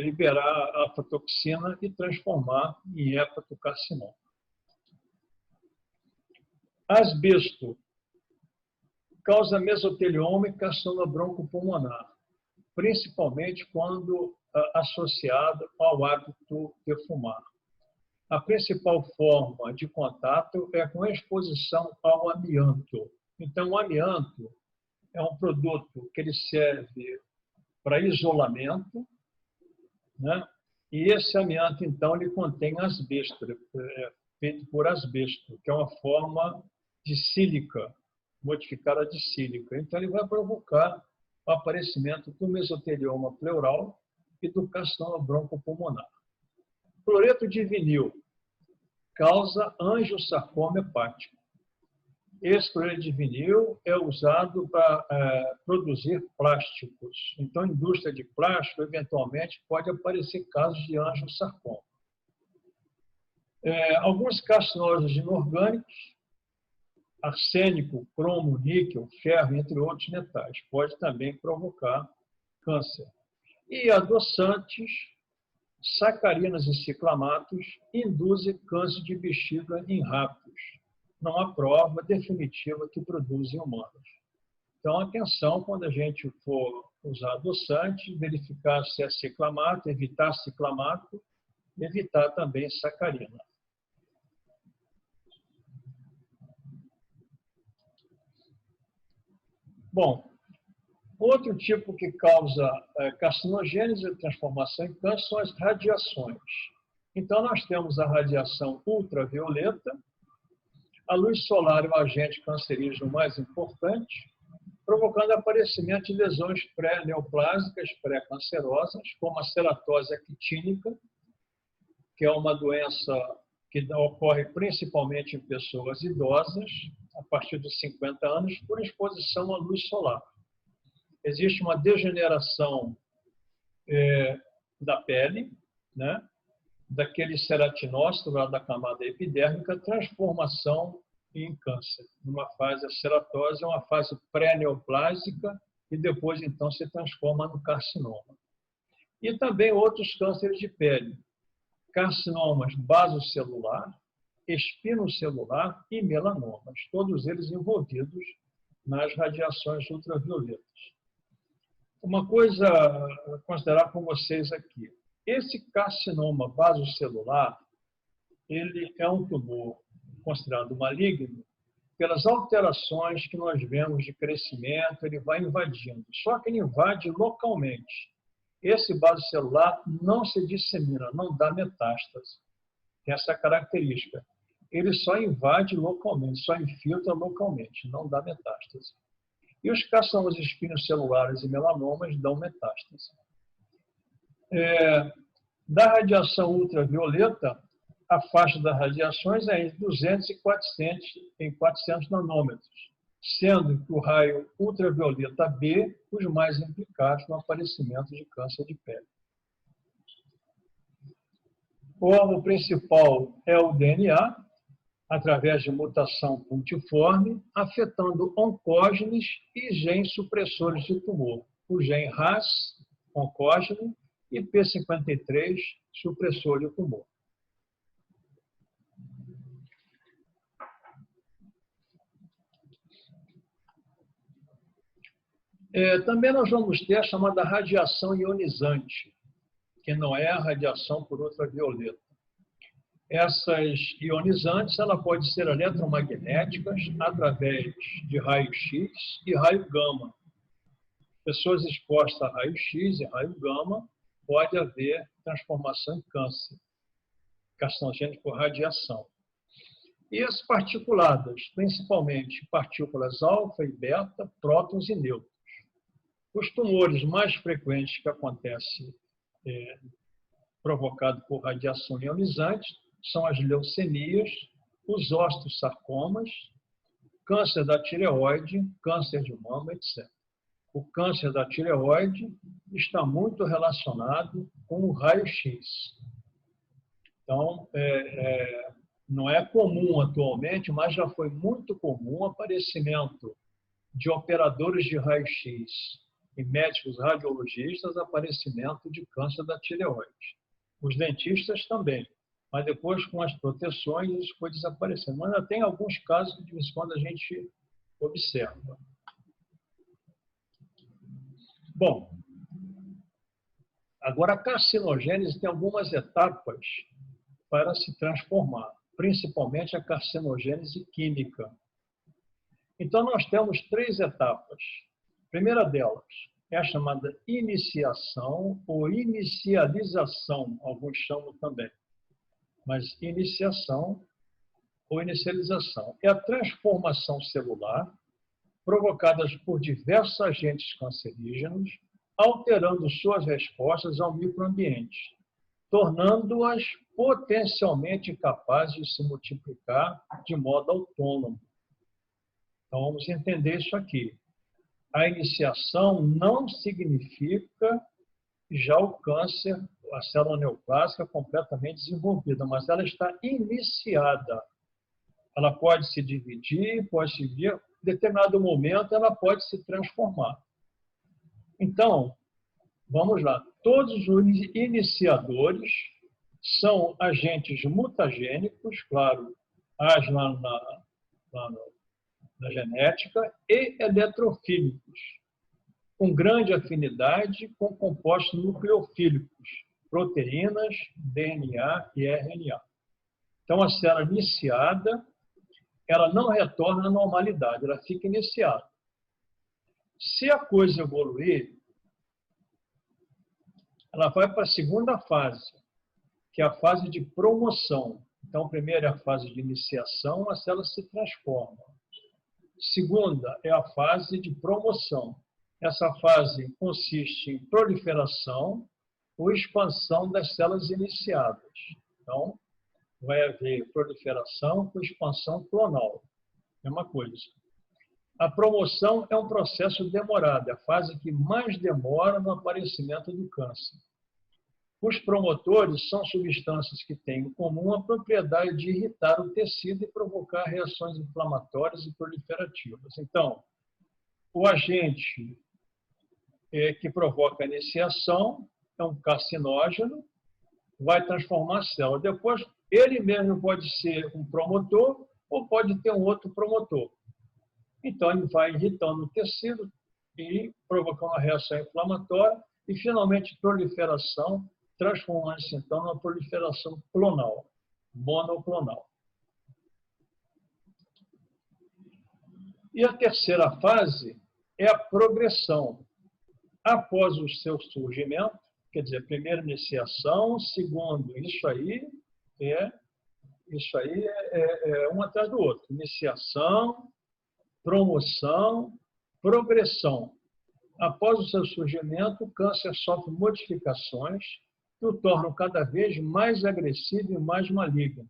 liberar a aflatoxina e transformar em hepatocarcinoma. Asbesto causa mesotelioma e carcinoma broncopulmonar, principalmente quando associado ao hábito de fumar. A principal forma de contato é com exposição ao amianto. Então, o amianto é um produto que ele serve para isolamento, né? E esse amianto, então, ele contém asbesto, feito por asbesto, que é uma forma de sílica, modificada de sílica. Então, ele vai provocar o aparecimento do mesotelioma pleural e do carcinoma broncopulmonar. Cloreto de vinil causa angiosarcoma hepático. Esse cloreto de vinil é usado para produzir plásticos. Então, a indústria de plástico, eventualmente, pode aparecer casos de angiosarcoma. Alguns carcinógenos inorgânicos, arsênico, cromo, níquel, ferro, entre outros metais, pode também provocar câncer. E adoçantes, sacarinas e ciclamatos induzem câncer de bexiga em ratos. Não há prova definitiva que produzem humanos. Então, atenção quando a gente for usar adoçante, verificar se é ciclamato, evitar ciclamato, evitar também sacarina. Bom, outro tipo que causa carcinogênese e transformação em câncer são as radiações. Então, nós temos a radiação ultravioleta. A luz solar é o agente cancerígeno mais importante, provocando aparecimento de lesões pré-neoplásicas, pré-cancerosas, como a ceratose actínica, que é uma doença que ocorre principalmente em pessoas idosas, a partir dos 50 anos, por exposição à luz solar. Existe uma degeneração da pele, né? Daquele ceratinócito lá da camada epidérmica, transformação em câncer. Numa fase, a ceratose é uma fase pré-neoplásica e depois, então, se transforma no carcinoma. E também outros cânceres de pele, carcinomas basocelular, espinocelular e melanomas, todos eles envolvidos nas radiações ultravioletas. Uma coisa a considerar com vocês aqui. Esse carcinoma basocelular, ele é um tumor considerado maligno pelas alterações que nós vemos de crescimento, ele vai invadindo. Só que ele invade localmente. Esse basocelular não se dissemina, não dá metástase. Tem essa característica. Ele só invade localmente, só infiltra localmente, não dá metástase. E os carcinomas espinocelulares e melanomas dão metástase. Da radiação ultravioleta, a faixa das radiações é entre 200 e 400 nanômetros, sendo que o raio ultravioleta B os mais implicados no aparecimento de câncer de pele. O órgão principal é o DNA, através de mutação puntiforme, afetando oncógenes e genes supressores de tumor. O gene RAS, oncógeno, e P53, supressor de tumor. Também nós vamos ter a chamada radiação ionizante, que não é a radiação por ultravioleta. Essas ionizantes, ela pode ser eletromagnéticas através de raio-x e raio gama. Pessoas expostas a raio-x e raio gama, pode haver transformação em câncer, carcinogênico por radiação. E as particuladas, principalmente partículas alfa e beta, prótons e nêutrons. Os tumores mais frequentes que acontecem provocados por radiação ionizante são as leucemias, os osteosarcomas, câncer da tireoide, câncer de mama, etc. O câncer da tireoide está muito relacionado com o raio-x. Então, não é comum atualmente, mas já foi muito comum o aparecimento de operadores de raio-x e médicos radiologistas, aparecimento de câncer da tireoide. Os dentistas também, mas depois, com as proteções, isso foi desaparecendo. Mas ainda tem alguns casos que, de vez em quando, a gente observa. Bom, agora a carcinogênese tem algumas etapas para se transformar, principalmente a carcinogênese química. Então, nós temos 3 etapas. A primeira delas é a chamada iniciação ou inicialização, alguns chamam também. Mas iniciação ou inicialização é a transformação celular provocada por diversos agentes cancerígenos, alterando suas respostas ao microambiente, tornando-as potencialmente capazes de se multiplicar de modo autônomo. Então, vamos entender isso aqui. A iniciação não significa já o câncer, a célula neoplásica completamente desenvolvida, mas ela está iniciada. Ela pode se dividir, em determinado momento ela pode se transformar. Então, vamos lá. Todos os iniciadores são agentes mutagênicos, claro, agem lá na genética, e eletrofílicos, com grande afinidade com compostos nucleofílicos, proteínas, DNA e RNA. Então, a célula iniciada, ela não retorna à normalidade, ela fica iniciada. Se a coisa evoluir, ela vai para a segunda fase, que é a fase de promoção. Então, primeiro é a fase de iniciação, a célula se transforma. Segunda é a fase de promoção. Essa fase consiste em proliferação ou expansão das células iniciadas. Então, vai haver proliferação com expansão clonal. É uma coisa. A promoção é um processo demorado, é a fase que mais demora no aparecimento do câncer. Os promotores são substâncias que têm em comum a propriedade de irritar o tecido e provocar reações inflamatórias e proliferativas. Então, o agente que provoca a iniciação é um carcinógeno, vai transformar a célula. Depois, ele mesmo pode ser um promotor ou pode ter um outro promotor. Então, ele vai irritando o tecido e provocando uma reação inflamatória e, finalmente, proliferação, transformando-se, então, numa proliferação clonal, monoclonal. E a terceira fase é a progressão. Após o seu surgimento, quer dizer, primeiro iniciação, segundo, isso aí é um atrás do outro. Iniciação, promoção, progressão. Após o seu surgimento, o câncer sofre modificações que o tornam cada vez mais agressivo e mais maligno.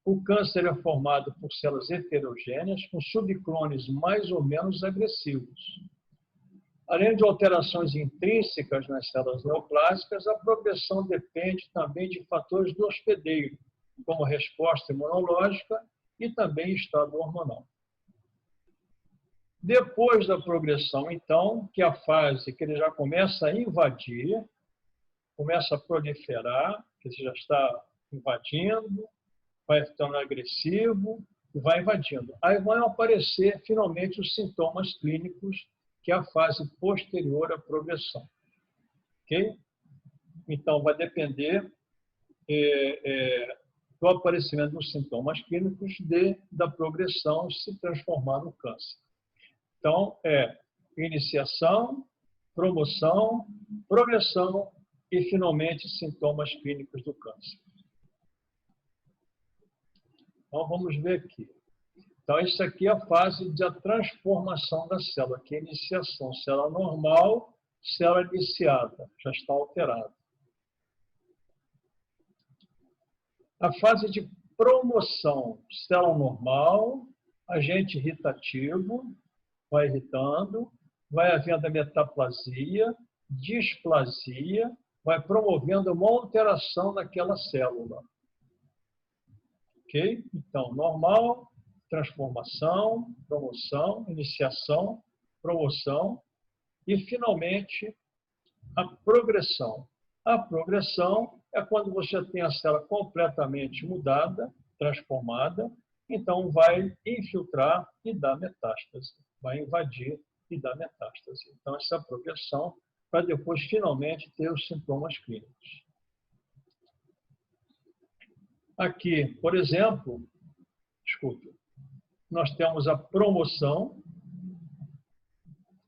O câncer é formado por células heterogêneas com subclones mais ou menos agressivos. Além de alterações intrínsecas nas células neoplásicas, a progressão depende também de fatores do hospedeiro, como resposta imunológica e também estado hormonal. Depois da progressão, então, que é a fase que ele já começa a invadir, começa a proliferar, que ele já está invadindo, vai ficando agressivo e vai invadindo. Aí vão aparecer, finalmente, os sintomas clínicos, que é a fase posterior à progressão. Ok? Então, vai depender do aparecimento dos sintomas clínicos da progressão se transformar no câncer. Então, iniciação, promoção, progressão e, finalmente, sintomas clínicos do câncer. Então, vamos ver aqui. Então, isso aqui é a fase da transformação da célula, que é a iniciação. Célula normal, célula iniciada, já está alterada. A fase de promoção, célula normal, agente irritativo, vai irritando, vai havendo a metaplasia, displasia, vai promovendo uma alteração naquela célula. Ok? Então, normal, transformação, promoção, iniciação, promoção e, finalmente, a progressão. A progressão é quando você tem a célula completamente mudada, transformada, então vai infiltrar e dar metástase, vai invadir e dar metástase. Então, essa é a progressão para depois, finalmente, ter os sintomas clínicos. Aqui, por exemplo, escuta, nós temos a promoção,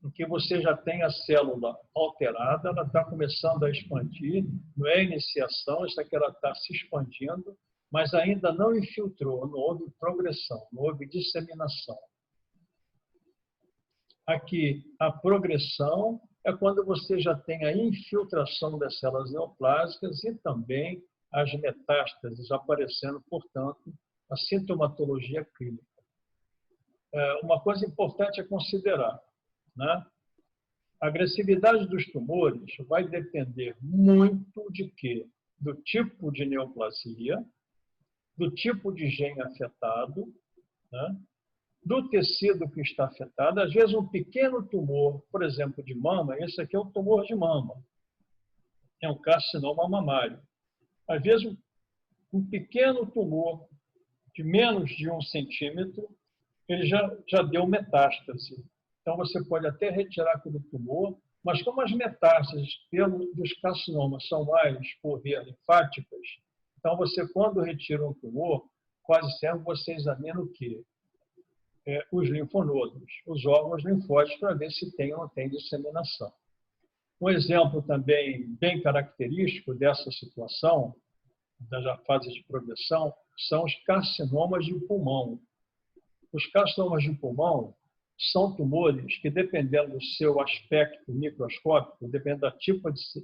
em que você já tem a célula alterada, ela está começando a expandir, não é iniciação, isso aqui ela está se expandindo, mas ainda não infiltrou, não houve progressão, não houve disseminação. Aqui, a progressão é quando você já tem a infiltração das células neoplásicas e também as metástases aparecendo, portanto, a sintomatologia clínica. Uma coisa importante a considerar, né? A agressividade dos tumores vai depender muito de quê? Do tipo de neoplasia, do tipo de gene afetado, né? Do tecido que está afetado. Às vezes, um pequeno tumor, por exemplo, de mama, esse aqui é um tumor de mama, é um carcinoma mamário. Às vezes, um pequeno tumor de menos de 1 centímetro, ele já deu metástase. Então, você pode até retirar aquele tumor, mas como as metástases dos carcinomas são mais, por via linfáticas, então você, quando retira um tumor, quase sempre você examina o quê? Os linfonodos, os órgãos linfóticos, para ver se tem ou não tem disseminação. Um exemplo também bem característico dessa situação, da fase de progressão, são os carcinomas de pulmão. Os carcinomas de pulmão são tumores que, dependendo do seu aspecto microscópico, dependendo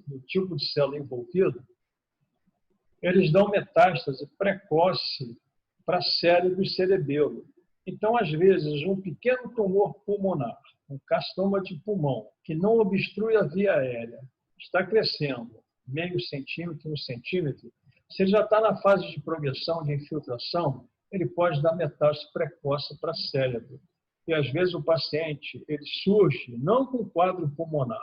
do tipo de célula envolvida, eles dão metástase precoce para cérebro e cerebelo. Então, às vezes, um pequeno tumor pulmonar, um carcinoma de pulmão, que não obstrui a via aérea, está crescendo meio centímetro, 1 centímetro, se ele já está na fase de progressão, de infiltração, ele pode dar metástase precoce para cérebro. E, às vezes, o paciente ele surge não com quadro pulmonar,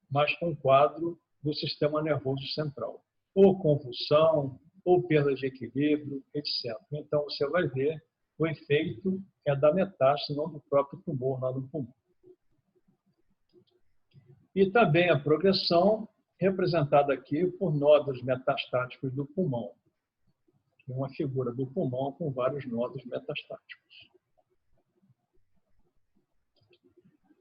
mas com quadro do sistema nervoso central. Ou convulsão, ou perda de equilíbrio, etc. Então, você vai ver o efeito é da metástase, não do próprio tumor lá no pulmão. E também a progressão, representada aqui por nódulos metastáticos do pulmão. Uma figura do pulmão com vários nódulos metastáticos.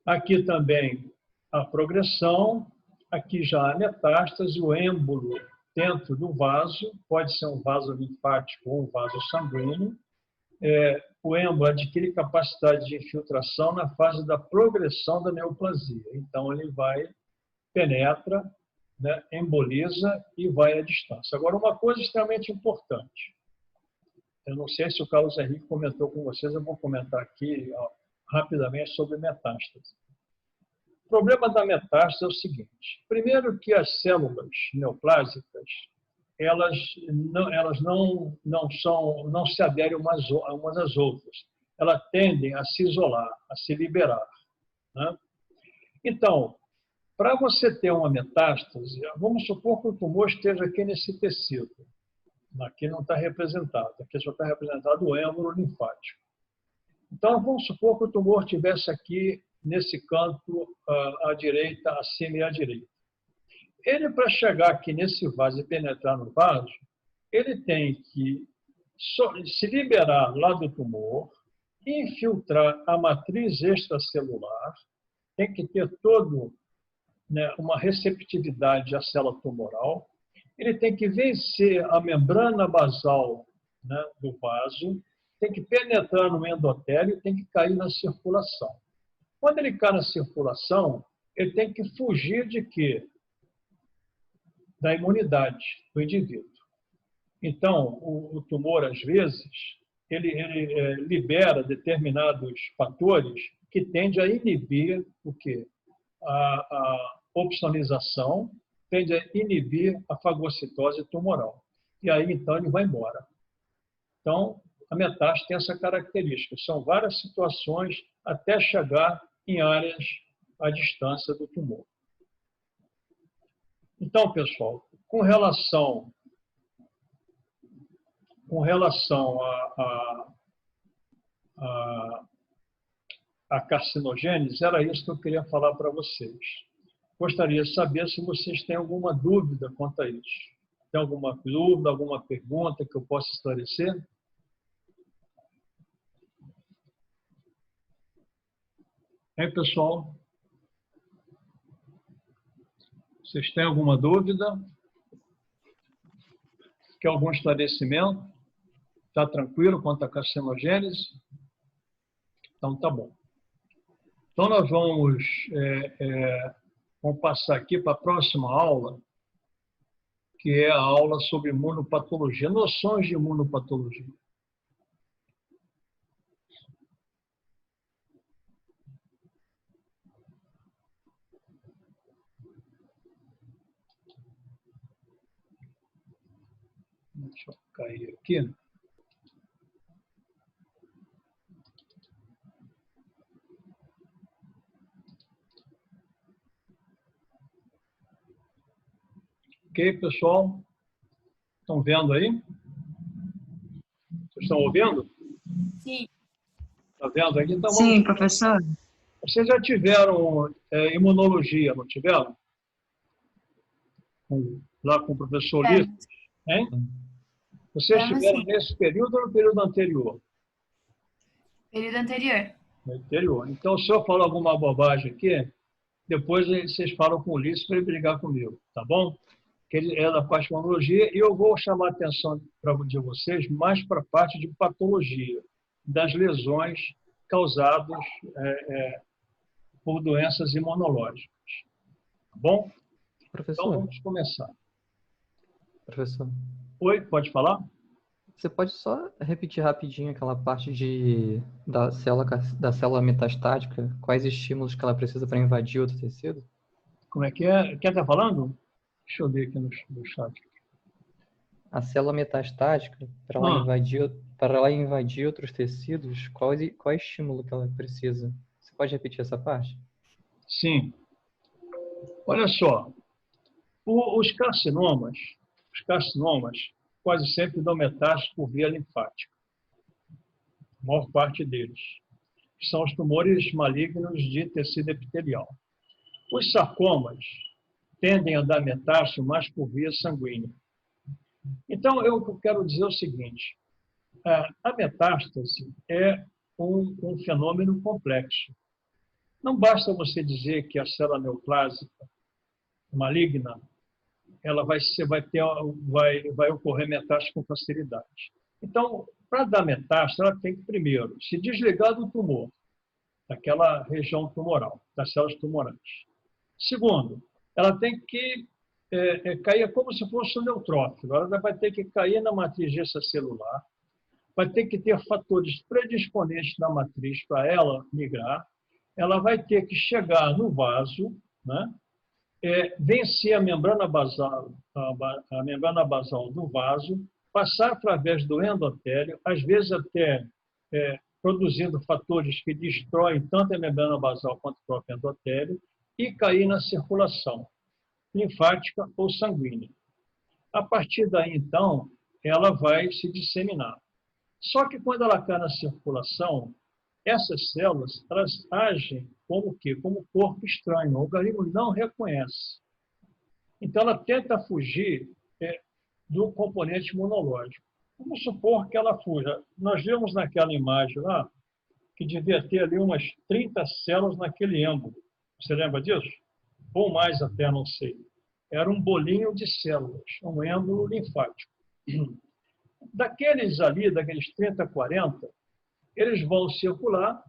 Aqui também a progressão, aqui já a metástase, o êmbolo dentro do vaso, pode ser um vaso linfático ou um vaso sanguíneo. O êmbolo adquire capacidade de infiltração na fase da progressão da neoplasia. Então, ele penetra, né, emboliza e vai à distância. Agora, uma coisa extremamente importante. Eu não sei se o Carlos Henrique comentou com vocês, eu vou comentar aqui rapidamente sobre metástase. O problema da metástase é o seguinte. Primeiro que as células neoplásicas, elas não se aderem umas às outras. Elas tendem a se isolar, a se liberar, né? Então, para você ter uma metástase, vamos supor que o tumor esteja aqui nesse tecido. Aqui não está representado, aqui só está representado o êmbolo linfático. Então, vamos supor que o tumor estivesse aqui nesse canto à direita, acima e à direita. Ele, para chegar aqui nesse vaso e penetrar no vaso, ele tem que se liberar lá do tumor, infiltrar a matriz extracelular, tem que ter uma receptividade à célula tumoral, ele tem que vencer a membrana basal, né, do vaso, tem que penetrar no endotélio, tem que cair na circulação. Quando ele cai na circulação, ele tem que fugir de quê? Da imunidade do indivíduo. Então, o tumor, às vezes, ele libera determinados fatores que tendem a inibir o quê? A opsonização, tende a inibir a fagocitose tumoral. E aí, então, ele vai embora. Então, a metástase tem essa característica. São várias situações até chegar em áreas à distância do tumor. Então, pessoal, com relação a carcinogênese, era isso que eu queria falar para vocês. Gostaria de saber se vocês têm alguma dúvida quanto a isso. Tem alguma dúvida, alguma pergunta que eu possa esclarecer? Hein, pessoal? Vocês têm alguma dúvida? Quer algum esclarecimento? Está tranquilo quanto à carcinogênese? Então, tá bom. Então, nós vamos passar aqui para a próxima aula, que é a aula sobre imunopatologia, noções de imunopatologia. Deixa eu cair aqui. Ok, pessoal? Estão vendo aí? Vocês estão ouvindo? Sim. Está vendo aqui? Então, Sim, professor. Vocês já tiveram imunologia, não tiveram? Lá com o professor Ulisses? Hein? Vocês tiveram nesse período ou no período anterior? Período anterior. No anterior. Então, se eu falar alguma bobagem aqui, depois vocês falam com o Ulisses para ele brigar comigo, tá bom? Que ele é da parte de imunologia, e eu vou chamar a atenção de vocês mais para a parte de patologia, das lesões causadas por doenças imunológicas. Tá bom? Professor. Então, vamos começar. Professor. Oi, pode falar? Você pode só repetir rapidinho aquela parte da célula metastática? Quais estímulos que ela precisa para invadir outro tecido? Como é que é? Quem está falando? Deixa eu ver aqui no chat. A célula metastática, para ela invadir outros tecidos, qual estímulo que ela precisa? Você pode repetir essa parte? Sim. Olha só, os carcinomas quase sempre dão metástase por via linfática. A maior parte deles. São os tumores malignos de tecido epitelial. Os sarcomas tendem a dar metástase mais por via sanguínea. Então, eu quero dizer o seguinte, a metástase é um fenômeno complexo. Não basta você dizer que a célula neoplásica maligna vai ocorrer metástase com facilidade. Então, para dar metástase, ela tem que, primeiro, se desligar do tumor, daquela região tumoral, das células tumorais. Segundo, ela tem que cair como se fosse um neutrófilo. Ela vai ter que cair na matriz extracelular, vai ter que ter fatores predisponentes na matriz para ela migrar, ela vai ter que chegar no vaso, né? Vencer a membrana basal do vaso, passar através do endotélio, às vezes até produzindo fatores que destroem tanto a membrana basal quanto o próprio endotélio, e cair na circulação linfática ou sanguínea. A partir daí, então, ela vai se disseminar. Só que quando ela cai na circulação, essas células elas agem como o quê? Como corpo estranho. O organismo não reconhece. Então, ela tenta fugir do componente imunológico. Vamos supor que ela fuja. Nós vimos naquela imagem lá que devia ter ali umas 30 células naquele êmbolo. Você lembra disso? Ou mais até, não sei. Era um bolinho de células, um êmbolo linfático. Daqueles 30, 40, eles vão circular,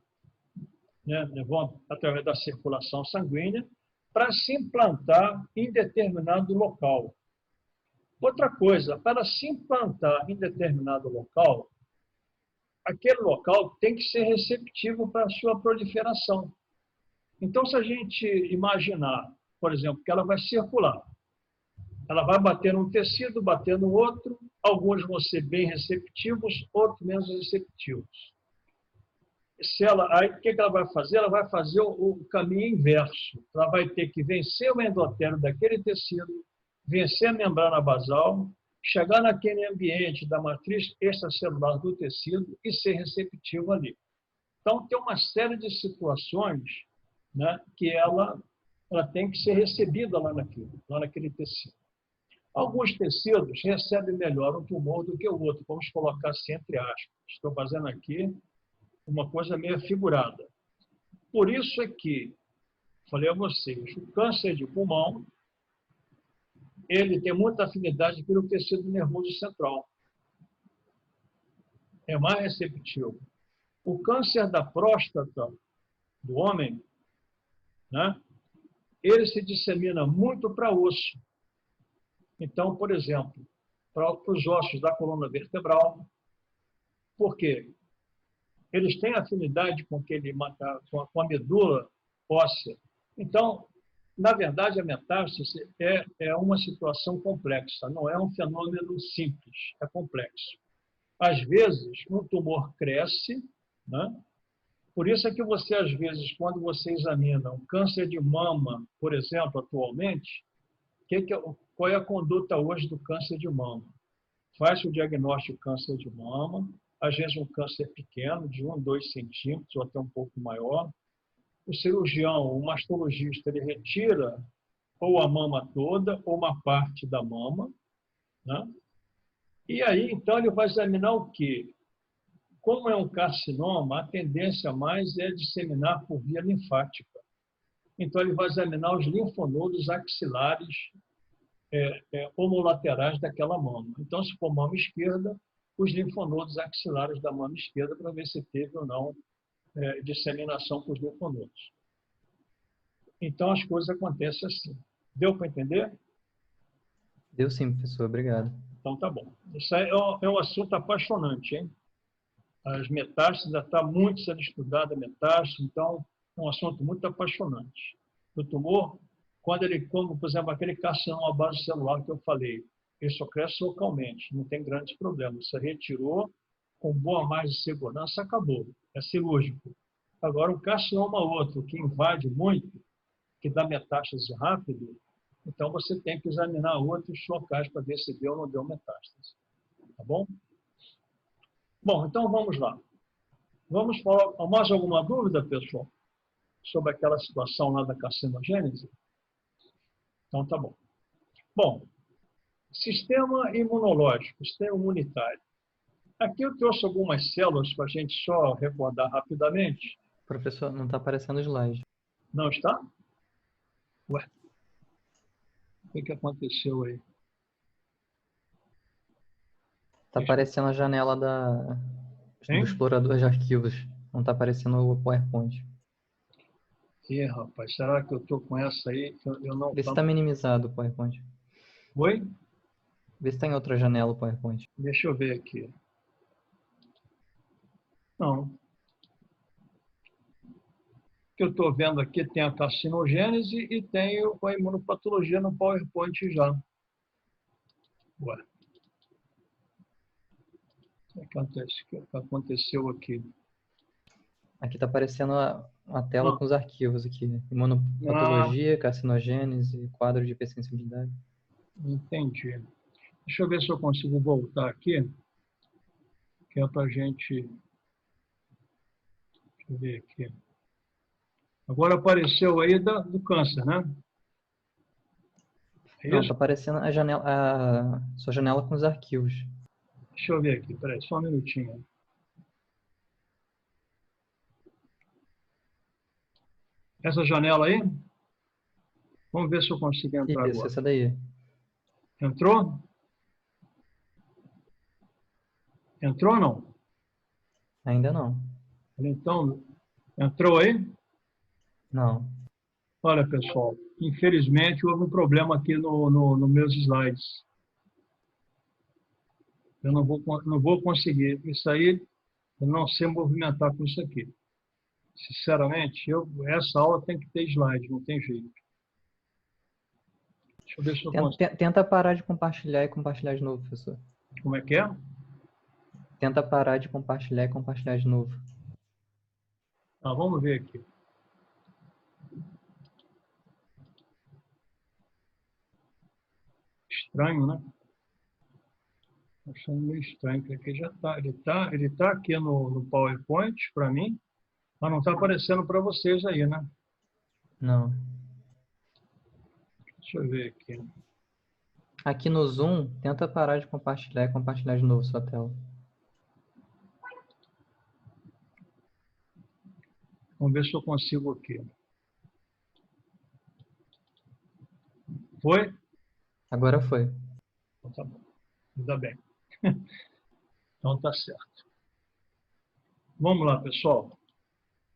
né, vão através da circulação sanguínea, para se implantar em determinado local. Outra coisa, para se implantar em determinado local, aquele local tem que ser receptivo para a sua proliferação. Então, se a gente imaginar, por exemplo, que ela vai circular, ela vai bater num tecido, bater no outro, alguns vão ser bem receptivos, outros menos receptivos. Aí, o que ela vai fazer? Ela vai fazer o caminho inverso. Ela vai ter que vencer o endotélio daquele tecido, vencer a membrana basal, chegar naquele ambiente da matriz extracelular do tecido e ser receptivo ali. Então, tem uma série de situações, né, que ela tem que ser recebida lá naquele tecido. Alguns tecidos recebem melhor um tumor do que o outro. Vamos colocar assim entre aspas. Estou fazendo aqui uma coisa meio figurada. Por isso é que, falei a vocês, o câncer de pulmão, ele tem muita afinidade pelo tecido nervoso central. É mais receptivo. O câncer da próstata do homem, né, ele se dissemina muito para osso. Então, por exemplo, para os ossos da coluna vertebral. Por quê? Eles têm afinidade com a medula óssea. Então, na verdade, a metástase é uma situação complexa, não é um fenômeno simples, é complexo. Às vezes, um tumor cresce, né? Por isso é que você, às vezes, quando você examina um câncer de mama, por exemplo, atualmente, qual é a conduta hoje do câncer de mama? Faz o diagnóstico de câncer de mama, às vezes um câncer pequeno, de 1, 2 centímetros, ou até um pouco maior. O cirurgião, o mastologista, ele retira ou a mama toda, ou uma parte da mama, né? E aí, então, ele vai examinar o quê? Como é um carcinoma, a tendência mais é disseminar por via linfática. Então, ele vai examinar os linfonodos axilares homolaterais daquela mama. Então, se for mama esquerda, os linfonodos axilares da mama esquerda para ver se teve ou não disseminação com os linfonodos. Então, as coisas acontecem assim. Deu para entender? Deu sim, professor. Obrigado. Então, tá bom. Isso aí é um assunto apaixonante, hein? As metástases, ainda está muito sendo estudada a metástase, então é um assunto muito apaixonante. O tumor, quando ele come, por exemplo, aquele carcinoma base celular que eu falei, ele só cresce localmente, não tem grandes problemas. Você retirou, com boa margem de segurança, acabou. É cirúrgico. Agora, um carcinoma outro, que invade muito, que dá metástase rápido, então você tem que examinar outros locais para ver se deu ou não deu metástase. Tá bom? Bom, então vamos lá. Vamos falar mais alguma dúvida, pessoal? Sobre aquela situação lá da carcinogênese? Então tá bom. Bom, sistema imunológico, sistema imunitário. Aqui eu trouxe algumas células para a gente só recordar rapidamente. Professor, não está aparecendo o slide. Não está? Ué, o que aconteceu aí? Está aparecendo a janela do explorador de arquivos. Não está aparecendo o PowerPoint. Ih, rapaz, será que eu estou com essa aí? Eu não... Vê se está minimizado o PowerPoint. Oi? Vê se está em outra janela o PowerPoint. Deixa eu ver aqui. Não. O que eu estou vendo aqui tem a carcinogênese e tem a imunopatologia no PowerPoint já. Ué. O que aconteceu aqui? Aqui está aparecendo a tela com os arquivos aqui. Imunopatologia, carcinogênese, quadro de hipersensibilidade. Entendi. Deixa eu ver se eu consigo voltar aqui, que é para a gente... Deixa eu ver aqui. Agora apareceu aí do câncer, né? É não, isso? está aparecendo a sua janela com os arquivos. Deixa eu ver aqui, peraí, só um minutinho. Essa janela aí? Vamos ver se eu consigo entrar Isso, agora. essa daí. Entrou? Entrou ou não? Ainda não. Então, entrou aí? Não. Olha, pessoal, infelizmente houve um problema aqui no meus slides. Eu não vou conseguir. Isso aí Eu não sei movimentar com isso aqui. Sinceramente, essa aula tem que ter slide, não tem jeito. Deixa eu ver se eu consigo. Tenta parar de compartilhar e compartilhar de novo, professor. Como é que é? Tenta parar de compartilhar e compartilhar de novo. Vamos ver aqui. Estranho, né? Achando meio estranho, porque aqui já está. Ele tá aqui no PowerPoint para mim, mas não está aparecendo para vocês aí, né? Não. Deixa eu ver aqui. Aqui no Zoom, tenta parar de compartilhar e compartilhar de novo sua tela. Vamos ver se eu consigo aqui. Foi? Agora foi. Então tá bom. Ainda bem. Então tá certo. Vamos lá, pessoal.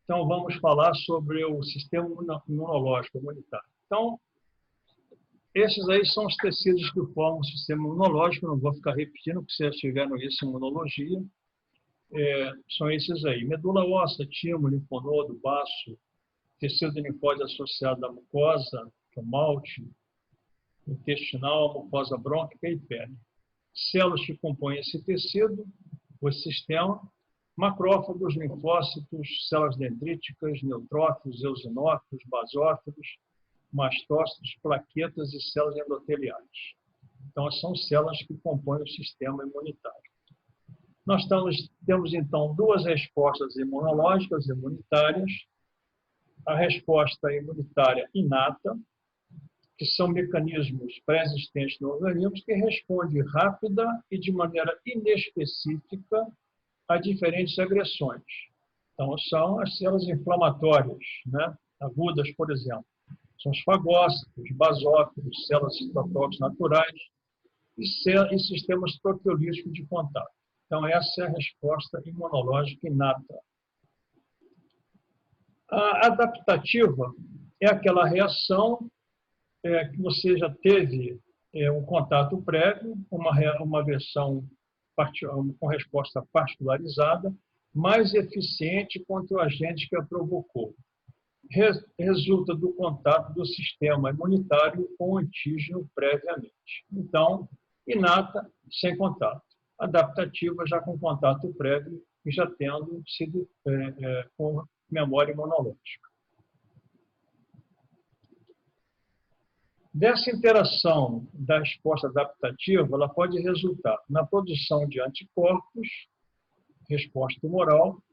Então vamos falar sobre o sistema imunológico imunitário. Então, esses aí são os tecidos que formam o sistema imunológico. Não vou ficar repetindo, porque vocês já tiveram isso em imunologia. São esses aí: medula óssea, timo, linfonodo, baço, tecido linfóide associado à mucosa, que é o malte, intestinal, mucosa brônquica e pele. Células que compõem esse tecido, o sistema: macrófagos, linfócitos, células dendríticas, neutrófilos, eosinófilos, basófilos, mastócitos, plaquetas e células endoteliais. Então, são células que compõem o sistema imunitário. Nós temos, então, duas respostas imunológicas imunitárias. A resposta imunitária inata, que são mecanismos pré-existentes no organismo que respondem rápida e de maneira inespecífica a diferentes agressões. Então, são as células inflamatórias, né? Agudas, por exemplo. São os fagócitos, basófilos, células citotóxicas naturais e sistemas proteolíticos de contato. Então, essa é a resposta imunológica inata. A adaptativa é aquela reação que você já teve um contato prévio, uma versão com resposta particularizada, mais eficiente contra o agente que a provocou. Resulta do contato do sistema imunitário com o antígeno previamente. Então, inata, sem contato. Adaptativa, já com contato prévio e já tendo sido com memória imunológica. Dessa interação da resposta adaptativa, ela pode resultar na produção de anticorpos, resposta tumoral,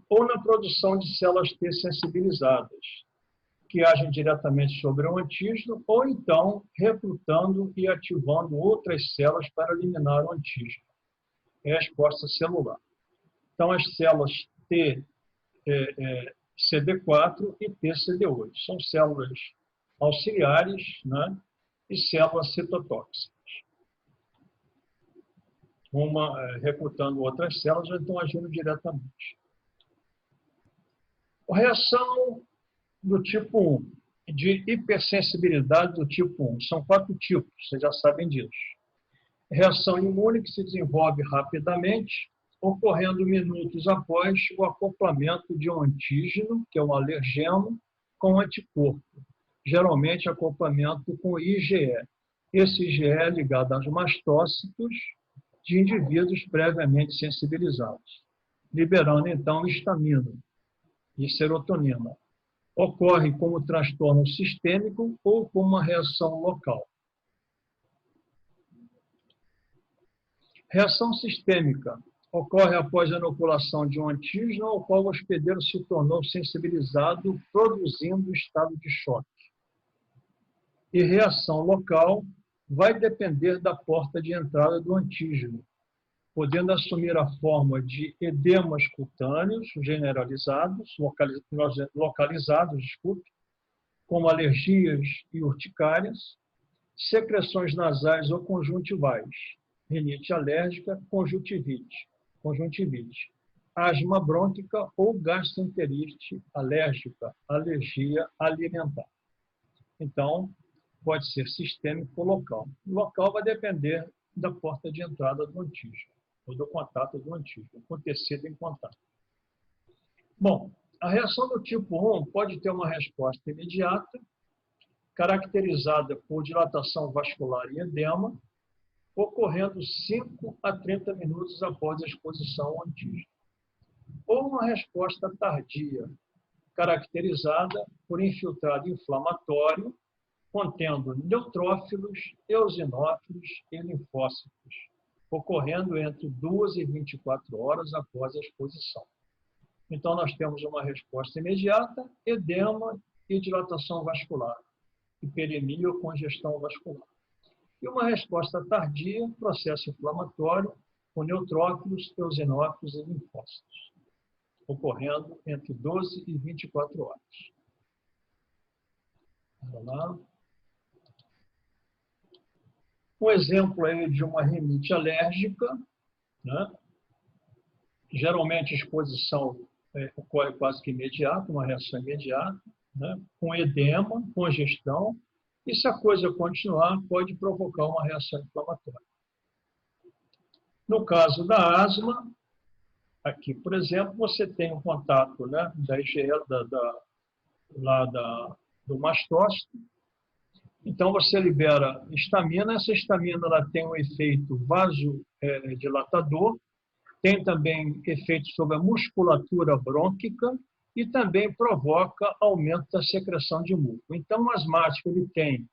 ou na produção de células T sensibilizadas, que agem diretamente sobre o antígeno, ou então recrutando e ativando outras células para eliminar o antígeno. É a resposta celular. Então, as células T, CD4 e TCD8 são células auxiliares, né, e células citotóxicas. Uma recrutando outras células, ou então agindo diretamente. A reação do tipo 1, de hipersensibilidade do tipo 1, são 4 tipos, vocês já sabem disso. Reação imune que se desenvolve rapidamente, ocorrendo minutos após o acoplamento de um antígeno, que é um alergeno, com um anticorpo. Geralmente, acoplamento com IgE. Esse IgE é ligado aos mastócitos de indivíduos previamente sensibilizados, liberando, então, histamina e serotonina. Ocorre como transtorno sistêmico ou como uma reação local. Reação sistêmica ocorre após a inoculação de um antígeno ao qual o hospedeiro se tornou sensibilizado, produzindo estado de choque. E reação local vai depender da porta de entrada do antígeno, podendo assumir a forma de edemas cutâneos generalizados, localizados, como alergias e urticárias, secreções nasais ou conjuntivais, rinite alérgica, conjuntivite, asma brônquica ou gastroenterite alérgica, alergia alimentar. Então, pode ser sistêmico ou local. O local vai depender da porta de entrada do antígeno. ou do contato do antígeno, com tecido em contato. Bom, a reação do tipo 1 pode ter uma resposta imediata, caracterizada por dilatação vascular e edema, ocorrendo 5 a 30 minutos após a exposição ao antígeno. Ou uma resposta tardia, caracterizada por infiltrado inflamatório, contendo neutrófilos, eosinófilos e linfócitos, ocorrendo entre 2 e 24 horas após a exposição. Então, nós temos uma resposta imediata, edema e dilatação vascular, hiperemia ou congestão vascular. E uma resposta tardia, processo inflamatório, com neutrófilos, eosinófilos e linfócitos, ocorrendo entre 12 e 24 horas. Vamos lá. Um exemplo aí de uma rinite alérgica, né? Geralmente a exposição ocorre quase que imediata, uma reação imediata, né? Com edema, congestão, e se a coisa continuar, pode provocar uma reação inflamatória. No caso da asma, aqui, por exemplo, você tem um contato, né, do mastócito. Então, você libera histamina. Essa histamina ela tem um efeito vasodilatador, tem também efeito sobre a musculatura brônquica e também provoca aumento da secreção de muco. Então, o asmático ele tem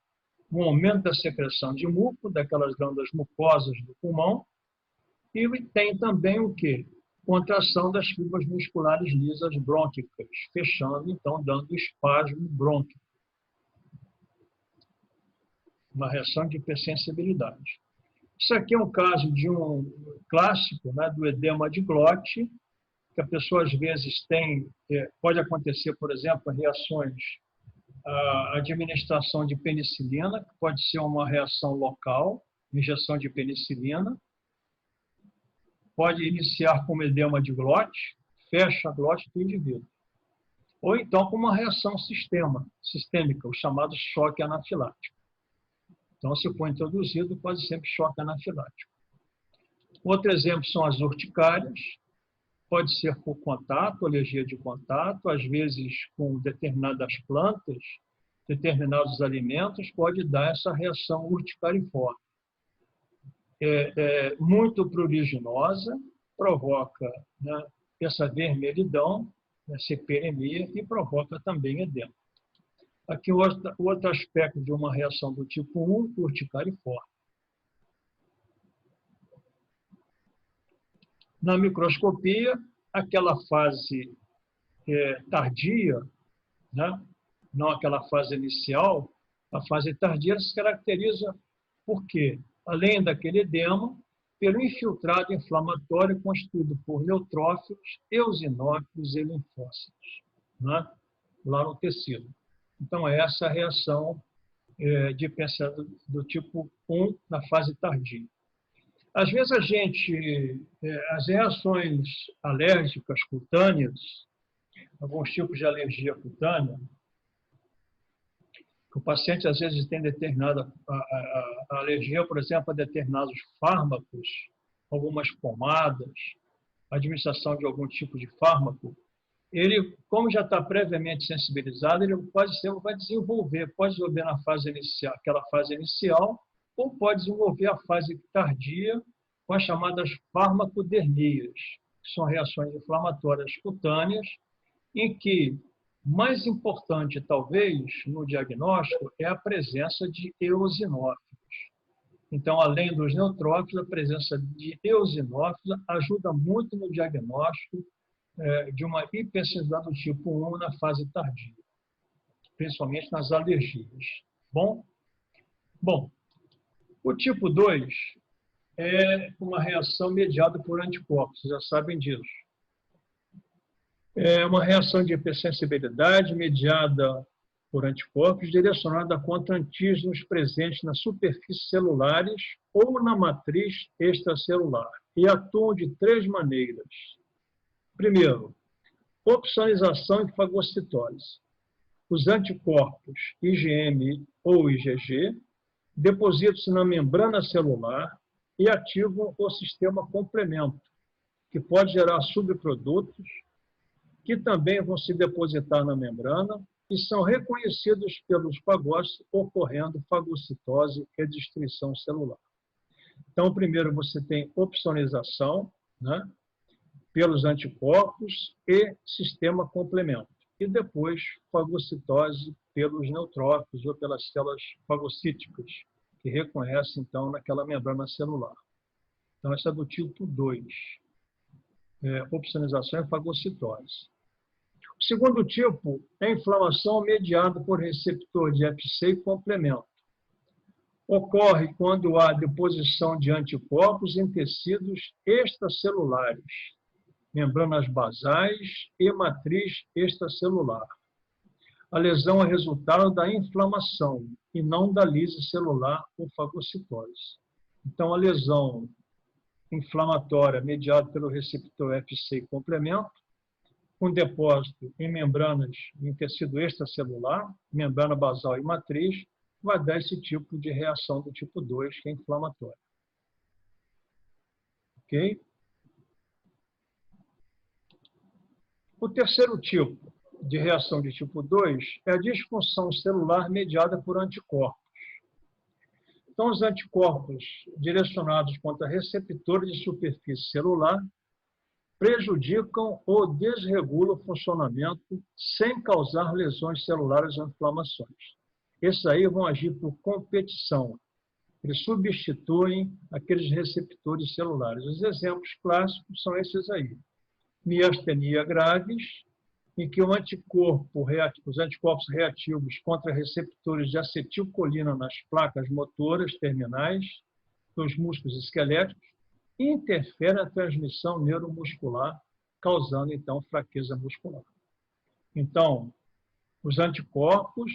um aumento da secreção de muco, daquelas glândulas mucosas do pulmão, e ele tem também o quê? Contração das fibras musculares lisas brônquicas, fechando, então, dando espasmo brônquico. Uma reação de hipersensibilidade. Isso aqui é um caso de um clássico, né, do edema de glote, que a pessoa às vezes tem, pode acontecer, por exemplo, reações à administração de penicilina, que pode ser uma reação local, injeção de penicilina, pode iniciar com edema de glote, fecha a glote do indivíduo. Ou então com uma reação sistêmica, o chamado choque anafilático. Então, se for introduzido, quase sempre choque anafilático. Outro exemplo são as urticárias. Pode ser por contato, alergia de contato, às vezes com determinadas plantas, determinados alimentos, pode dar essa reação urticariforme. Muito pruriginosa, provoca, né, essa vermelhidão, essa hiperemia e provoca também edema. Aqui outro aspecto de uma reação do tipo 1, urticariforme. Na microscopia, aquela fase tardia, né? Não aquela fase inicial, a fase tardia se caracteriza por quê? Além daquele edema, pelo infiltrado inflamatório constituído por neutrófilos, eosinófilos e linfócitos, né? Lá no tecido. Então, é essa a reação de hipersensibilidade do tipo 1 na fase tardia. Às vezes, as reações alérgicas cutâneas, alguns tipos de alergia cutânea, o paciente às vezes tem determinada alergia, por exemplo, a determinados fármacos, algumas pomadas, administração de algum tipo de fármaco, ele, como já está previamente sensibilizado, ele vai desenvolver na fase inicial, aquela fase inicial, ou pode desenvolver a fase tardia com as chamadas farmacodermias, que são reações inflamatórias cutâneas, em que mais importante, talvez, no diagnóstico, é a presença de eosinófilos. Então, além dos neutrófilos, a presença de eosinófilos ajuda muito no diagnóstico de uma hipersensibilidade do tipo 1 na fase tardia, principalmente nas alergias. Bom, o tipo 2 é uma reação mediada por anticorpos, vocês já sabem disso. É uma reação de hipersensibilidade mediada por anticorpos direcionada contra antígenos presentes nas superfícies celulares ou na matriz extracelular e atuam de 3 maneiras. Primeiro, opsonização e fagocitose. Os anticorpos IgM ou IgG depositam-se na membrana celular e ativam o sistema complemento, que pode gerar subprodutos, que também vão se depositar na membrana e são reconhecidos pelos fagócitos, ocorrendo fagocitose e destruição celular. Então, primeiro você tem opsonização, né, pelos anticorpos e sistema complemento. E depois fagocitose pelos neutrófilos ou pelas células fagocíticas, que reconhecem, então, naquela membrana celular. Então, essa é do tipo 2, opsonização e fagocitose. O segundo tipo é inflamação mediada por receptor de FC e complemento. Ocorre quando há deposição de anticorpos em tecidos extracelulares, membranas basais e matriz extracelular. A lesão é resultado da inflamação e não da lise celular ou fagocitose. Então, a lesão inflamatória mediada pelo receptor FC e complemento, com depósito em membranas, em tecido extracelular, membrana basal e matriz, vai dar esse tipo de reação do tipo 2, que é inflamatória. Ok? O terceiro tipo de reação de tipo 2 é a disfunção celular mediada por anticorpos. Então, os anticorpos direcionados contra receptores de superfície celular prejudicam ou desregulam o funcionamento sem causar lesões celulares ou inflamações. Esses aí vão agir por competição. Eles substituem aqueles receptores celulares. Os exemplos clássicos são esses aí. Miastenia gravis, em que os anticorpos reativos contra receptores de acetilcolina nas placas motoras terminais dos músculos esqueléticos interferem na transmissão neuromuscular, causando, então, fraqueza muscular. Então, os anticorpos,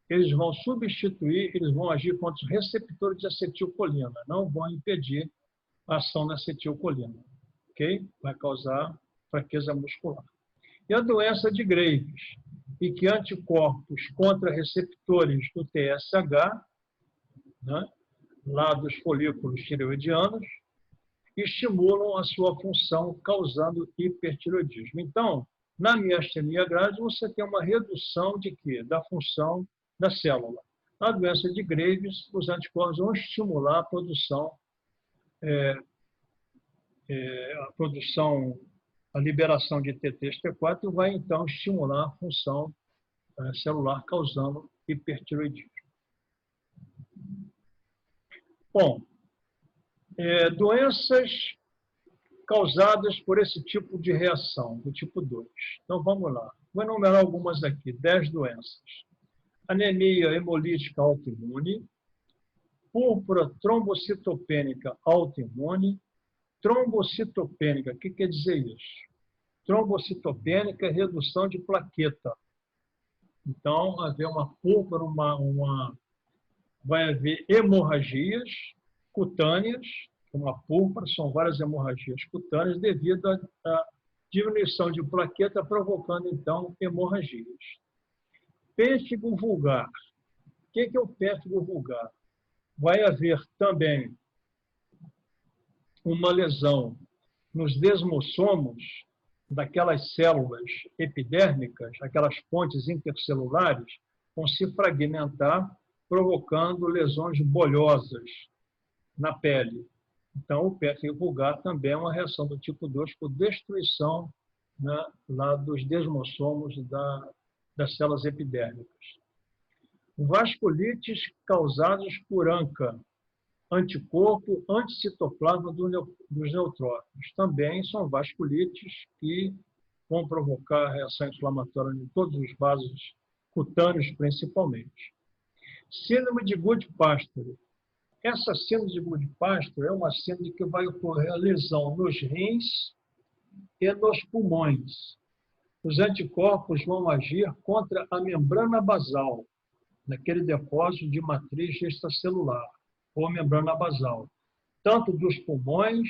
eles vão substituir, eles vão agir contra os receptores de acetilcolina, não vão impedir a ação da acetilcolina, ok? Vai causar fraqueza muscular. E a doença de Graves, em que anticorpos contra receptores do TSH, né, lá dos folículos tireoidianos, estimulam a sua função, causando hipertireoidismo. Então, na miastenia gravis, você tem uma redução de quê? Da função da célula. Na doença de Graves, os anticorpos vão estimular a produção, a liberação de T3 e T4 e vai, então, estimular a função celular, causando hipertireoidismo. Bom, doenças causadas por esse tipo de reação, do tipo 2. Então, vamos lá. Vou enumerar algumas aqui, 10 doenças. Anemia hemolítica autoimune, púrpura trombocitopênica autoimune. Trombocitopênica, o que quer dizer isso? Trombocitopênica é redução de plaqueta. Então, haver uma púrpura, vai haver hemorragias cutâneas, uma púrpura, são várias hemorragias cutâneas devido à diminuição de plaqueta, provocando, então, hemorragias. Pêssego vulgar. O que é o pêssego vulgar? Vai haver também uma lesão nos desmossomos daquelas células epidérmicas, aquelas pontes intercelulares, vão se fragmentar, provocando lesões bolhosas na pele. Então, o pêssego vulgar também é uma reação do tipo 2 por destruição, né, lá dos desmossomos das células epidérmicas. Vasculites causadas por ANCA, anticorpo anticitoplasma dos neutrófilos. Também são vasculites que vão provocar reação inflamatória em todos os vasos cutâneos, principalmente. Síndrome de Goodpasture. Essa síndrome de Goodpasture é uma síndrome que vai ocorrer a lesão nos rins e nos pulmões. Os anticorpos vão agir contra a membrana basal, naquele depósito de matriz extracelular, ou membrana basal, tanto dos pulmões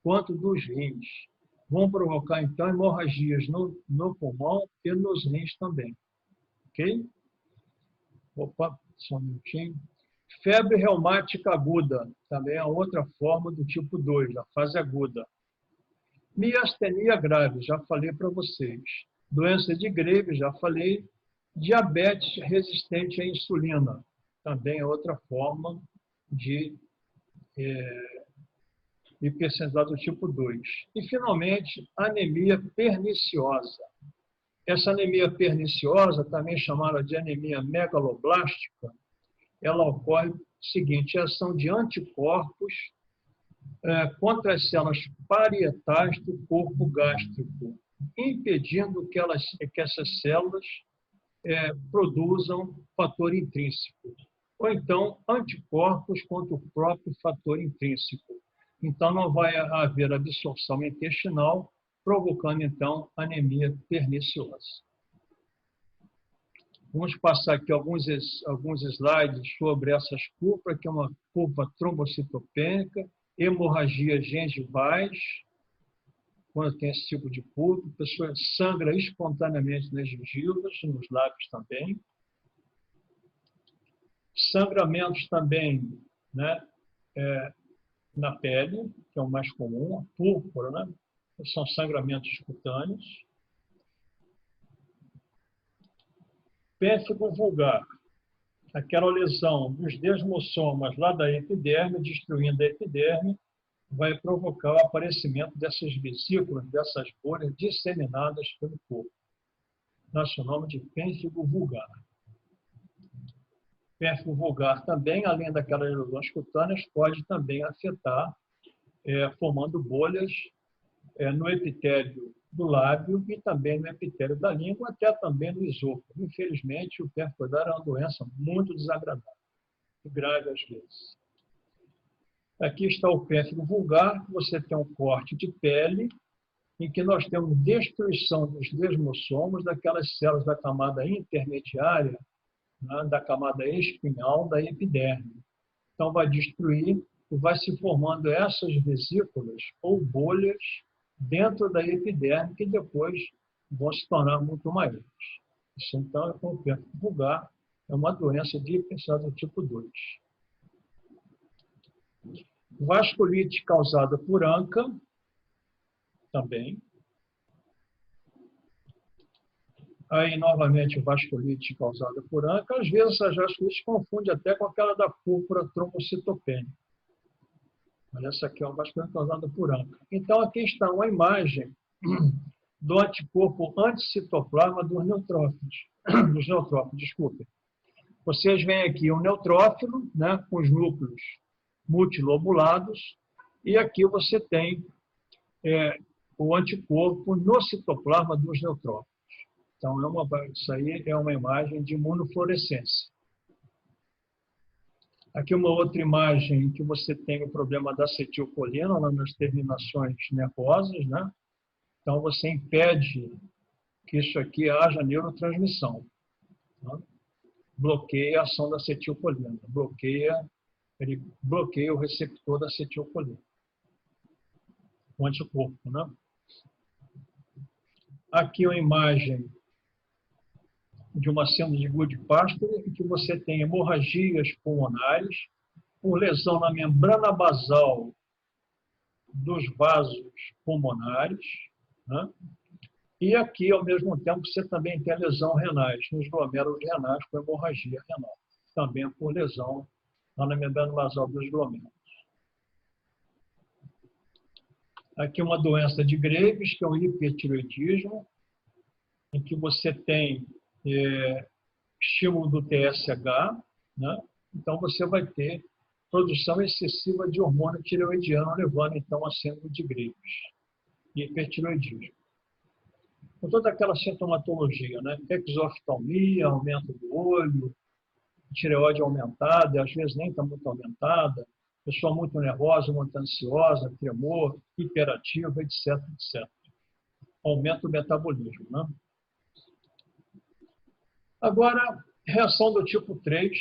quanto dos rins. Vão provocar, então, hemorragias no pulmão e nos rins também. Ok? Opa, só um minutinho. Febre reumática aguda, também é outra forma do tipo 2, da fase aguda. Miastenia grave, já falei para vocês. Doença de Graves, já falei. Diabetes resistente à insulina, também é outra forma de hipersensibilidade do tipo 2. E, finalmente, anemia perniciosa. Essa anemia perniciosa, também chamada de anemia megaloblástica, ela ocorre o seguinte, ação de anticorpos contra as células parietais do corpo gástrico, impedindo que essas células produzam fator intrínseco. Ou então, anticorpos contra o próprio fator intrínseco. Então, não vai haver absorção intestinal, provocando, então, anemia perniciosa. Vamos passar aqui alguns slides sobre essas curvas, que é uma curva trombocitopênica, hemorragias gengivais, quando tem esse tipo de curva, a pessoa sangra espontaneamente nas gengivas, nos lábios também. Sangramentos também, né, na pele, que é o mais comum, a púrpura, né? São sangramentos cutâneos. Pênfigo vulgar, aquela lesão dos desmossomas lá da epiderme, destruindo a epiderme, vai provocar o aparecimento dessas vesículas, dessas bolhas disseminadas pelo corpo. Dá-se o nome de pênfigo vulgar. Pênfigo vulgar também, além daquelas lesões cutâneas, pode também afetar, formando bolhas no epitélio do lábio e também no epitélio da língua, até também no esôfago. Infelizmente, o pênfigo vulgar é uma doença muito desagradável, grave às vezes. Aqui está o pênfigo vulgar, você tem um corte de pele, em que nós temos destruição dos desmossomos, daquelas células da camada intermediária, né, da camada espinhal, da epiderme. Então, vai destruir e vai se formando essas vesículas ou bolhas dentro da epiderme, que depois vão se tornar muito maiores. Isso, então, é o pênfigo vulgar, é uma doença de hipersensibilidade do tipo 2. Vasculite causada por ANCA, também. Aí, novamente, vasculite causada por ANCA. Às vezes, essa vasculite confunde até com aquela da púrpura trombocitopênica. Mas essa aqui é uma vasculite causada por ANCA. Então, aqui está uma imagem do anticorpo anticitoplasma dos neutrófilos, desculpem. Vocês veem aqui um neutrófilo, né, com os núcleos multilobulados, e aqui você tem o anticorpo no citoplasma dos neutrófilos. Então, isso aí é uma imagem de imunofluorescência. Aqui uma outra imagem em que você tem o problema da acetilcolina nas terminações nervosas, né? Então, você impede que isso aqui haja neurotransmissão. Né? Bloqueia a ação da acetilcolina, ele bloqueia o receptor da acetilcolina, o anticorpo, né? Aqui uma imagem de uma síndrome de Goodpasture, em que você tem hemorragias pulmonares por lesão na membrana basal dos vasos pulmonares, né? E aqui, ao mesmo tempo, você também tem a lesão renais, nos glomérulos renais com hemorragia renal, também por lesão lá na membrana basal dos glomérulos. Aqui uma doença de Graves, que é o hipertireoidismo, em que você tem estímulo do TSH, né? Então você vai ter produção excessiva de hormônio tireoidiano, levando então a síndrome de Graves, hipertireoidismo. Com toda aquela sintomatologia, né? Exoftalmia, aumento do olho, tireoide aumentada, e às vezes nem está muito aumentada, pessoa muito nervosa, muito ansiosa, tremor, hiperativa, etc, etc. Aumenta o metabolismo, né? Agora, reação do tipo 3,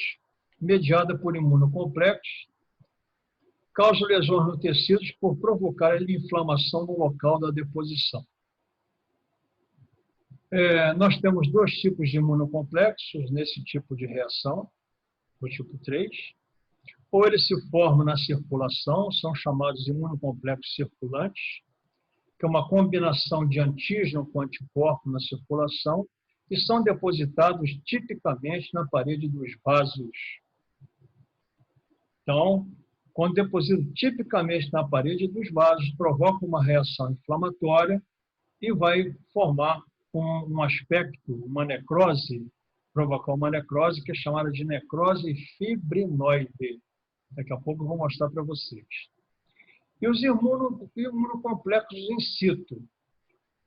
mediada por imunocomplexos, causa lesões no tecidos por provocar a inflamação no local da deposição. Nós temos dois tipos de imunocomplexos nesse tipo de reação, o tipo 3. ou ele se forma na circulação, são chamados imunocomplexos circulantes, que é uma combinação de antígeno com anticorpo na circulação, e são depositados tipicamente na parede dos vasos. Então, quando depositam tipicamente na parede dos vasos, provoca uma reação inflamatória e vai formar um aspecto, uma necrose, provocar uma necrose que é chamada de necrose fibrinoide. Daqui a pouco eu vou mostrar para vocês. E os imunocomplexos in situ,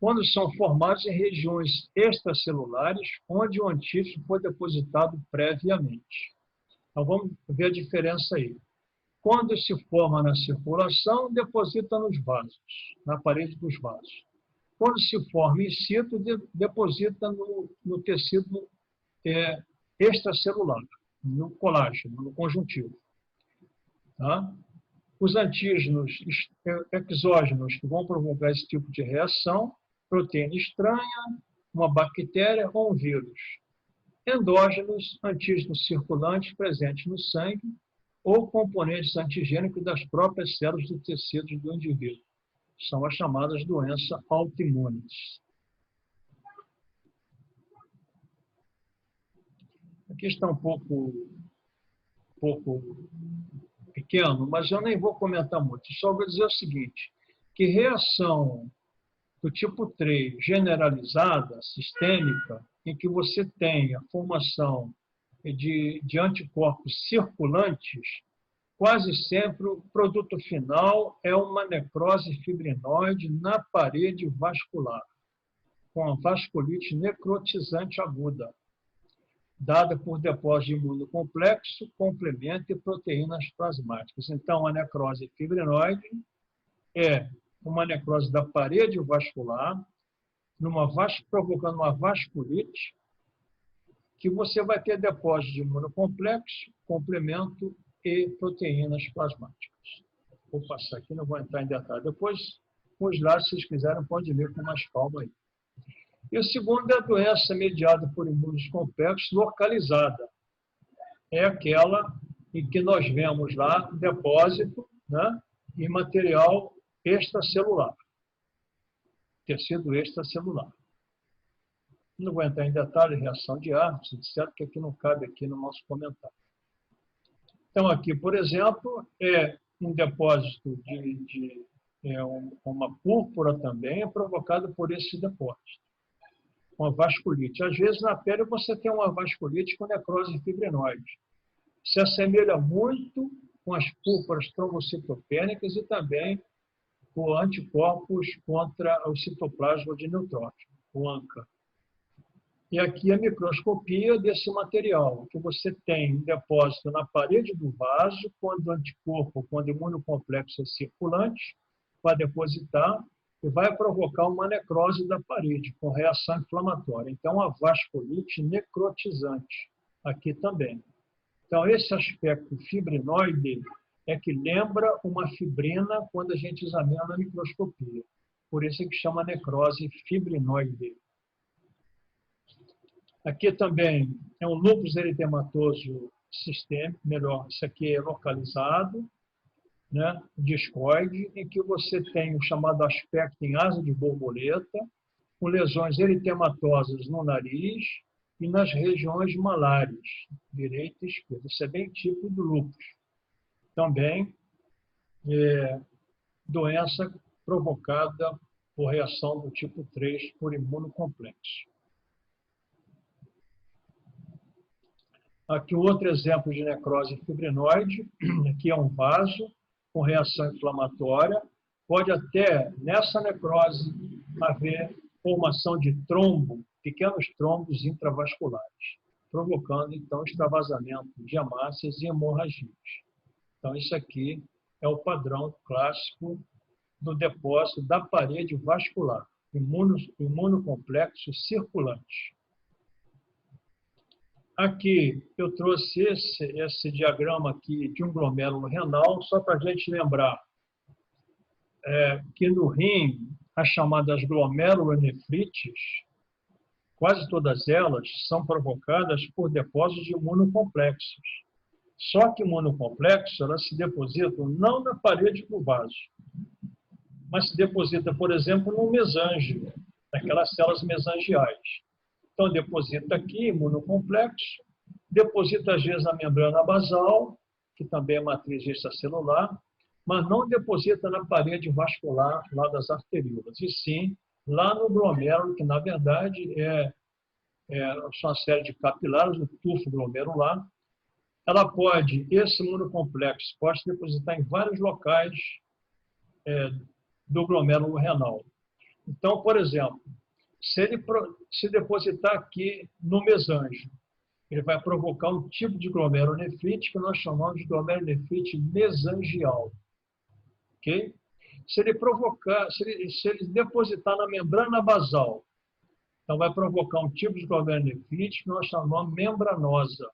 quando são formados em regiões extracelulares, onde o antígeno foi depositado previamente. Então, vamos ver a diferença aí. Quando se forma na circulação, deposita nos vasos, na parede dos vasos. Quando se forma in situ, deposita no tecido extracelular, no colágeno, no conjuntivo. Tá? Os antígenos exógenos que vão provocar esse tipo de reação, proteína estranha, uma bactéria ou um vírus. Endógenos, antígenos circulantes presentes no sangue ou componentes antigênicos das próprias células do tecido do indivíduo. São as chamadas doenças autoimunes. Aqui está um pouco pequeno, mas eu nem vou comentar muito. Só vou dizer o seguinte, que reação do tipo 3 generalizada, sistêmica, em que você tem a formação de anticorpos circulantes, quase sempre o produto final é uma necrose fibrinoide na parede vascular, com a vasculite necrotizante aguda, dada por depósito de imunocomplexo, complemento e proteínas plasmáticas. Então, a necrose fibrinoide é uma necrose da parede vascular, provocando uma vasculite, que você vai ter depósito de imunocomplexo, complemento e proteínas plasmáticas. Vou passar aqui, não vou entrar em detalhe. Depois, os slides, se vocês quiserem, podem ler com mais calma aí. E o segundo é a doença mediada por imunocomplexos localizada. É aquela em que nós vemos lá depósito, né, em material extracelular, tecido extracelular. Não vou entrar em detalhe, reação de árvores, etc., que aqui não cabe aqui no nosso comentário. Então, aqui, por exemplo, é um depósito uma púrpura também, provocado por esse depósito. Uma vasculite. Às vezes, na pele, você tem uma vasculite com necrose fibrinoide. Se assemelha muito com as púrpuras trombocitopênicas e também com anticorpos contra o citoplasma de neutrófilo, o ANCA. E aqui a microscopia desse material, que você tem um depósito na parede do vaso, quando o anticorpo, quando o imunocomplexo é circulante, vai depositar e vai provocar uma necrose da parede, com reação inflamatória. Então, a vasculite necrotizante, aqui também. Então, esse aspecto fibrinoide é que lembra uma fibrina quando a gente examina na microscopia. Por isso é que chama necrose fibrinoide. Aqui também é um lúpus eritematoso sistêmico, melhor, isso aqui é localizado, né, discoide, em que você tem o chamado aspecto em asa de borboleta, com lesões eritematosas no nariz e nas regiões malares, direita e esquerda. Isso é bem típico do lúpus. Também doença provocada por reação do tipo 3 por imunocomplexo. Aqui outro exemplo de necrose fibrinoide, aqui é um vaso com reação inflamatória. Pode até, nessa necrose, haver formação de trombo, pequenos trombos intravasculares, provocando, então, extravasamento de hemácias e hemorragias. Então, isso aqui é o padrão clássico do depósito da parede vascular, imunocomplexo circulante. Aqui eu trouxe esse diagrama aqui de um glomérulo renal, só para a gente lembrar que no rim, as chamadas glomerulonefrites, quase todas elas são provocadas por depósitos de imunocomplexos. Só que imunocomplexo, ela se deposita não na parede do vaso, mas se deposita, por exemplo, no mesângio, naquelas células mesangiais. Então, deposita aqui, imunocomplexo, deposita às vezes na membrana basal, que também é matriz extracelular, mas não deposita na parede vascular lá das arteríolas, e sim lá no glomérulo, que na verdade são uma série de capilares, o tufo glomerular. Ela pode, esse imunocomplexo, pode se depositar em vários locais do glomérulo renal. Então, por exemplo, se ele se depositar aqui no mesângio, ele vai provocar um tipo de glomerulonefrite que nós chamamos de glomerulonefrite mesangial. Okay? Se ele depositar na membrana basal, então vai provocar um tipo de glomerulonefrite que nós chamamos membranosa.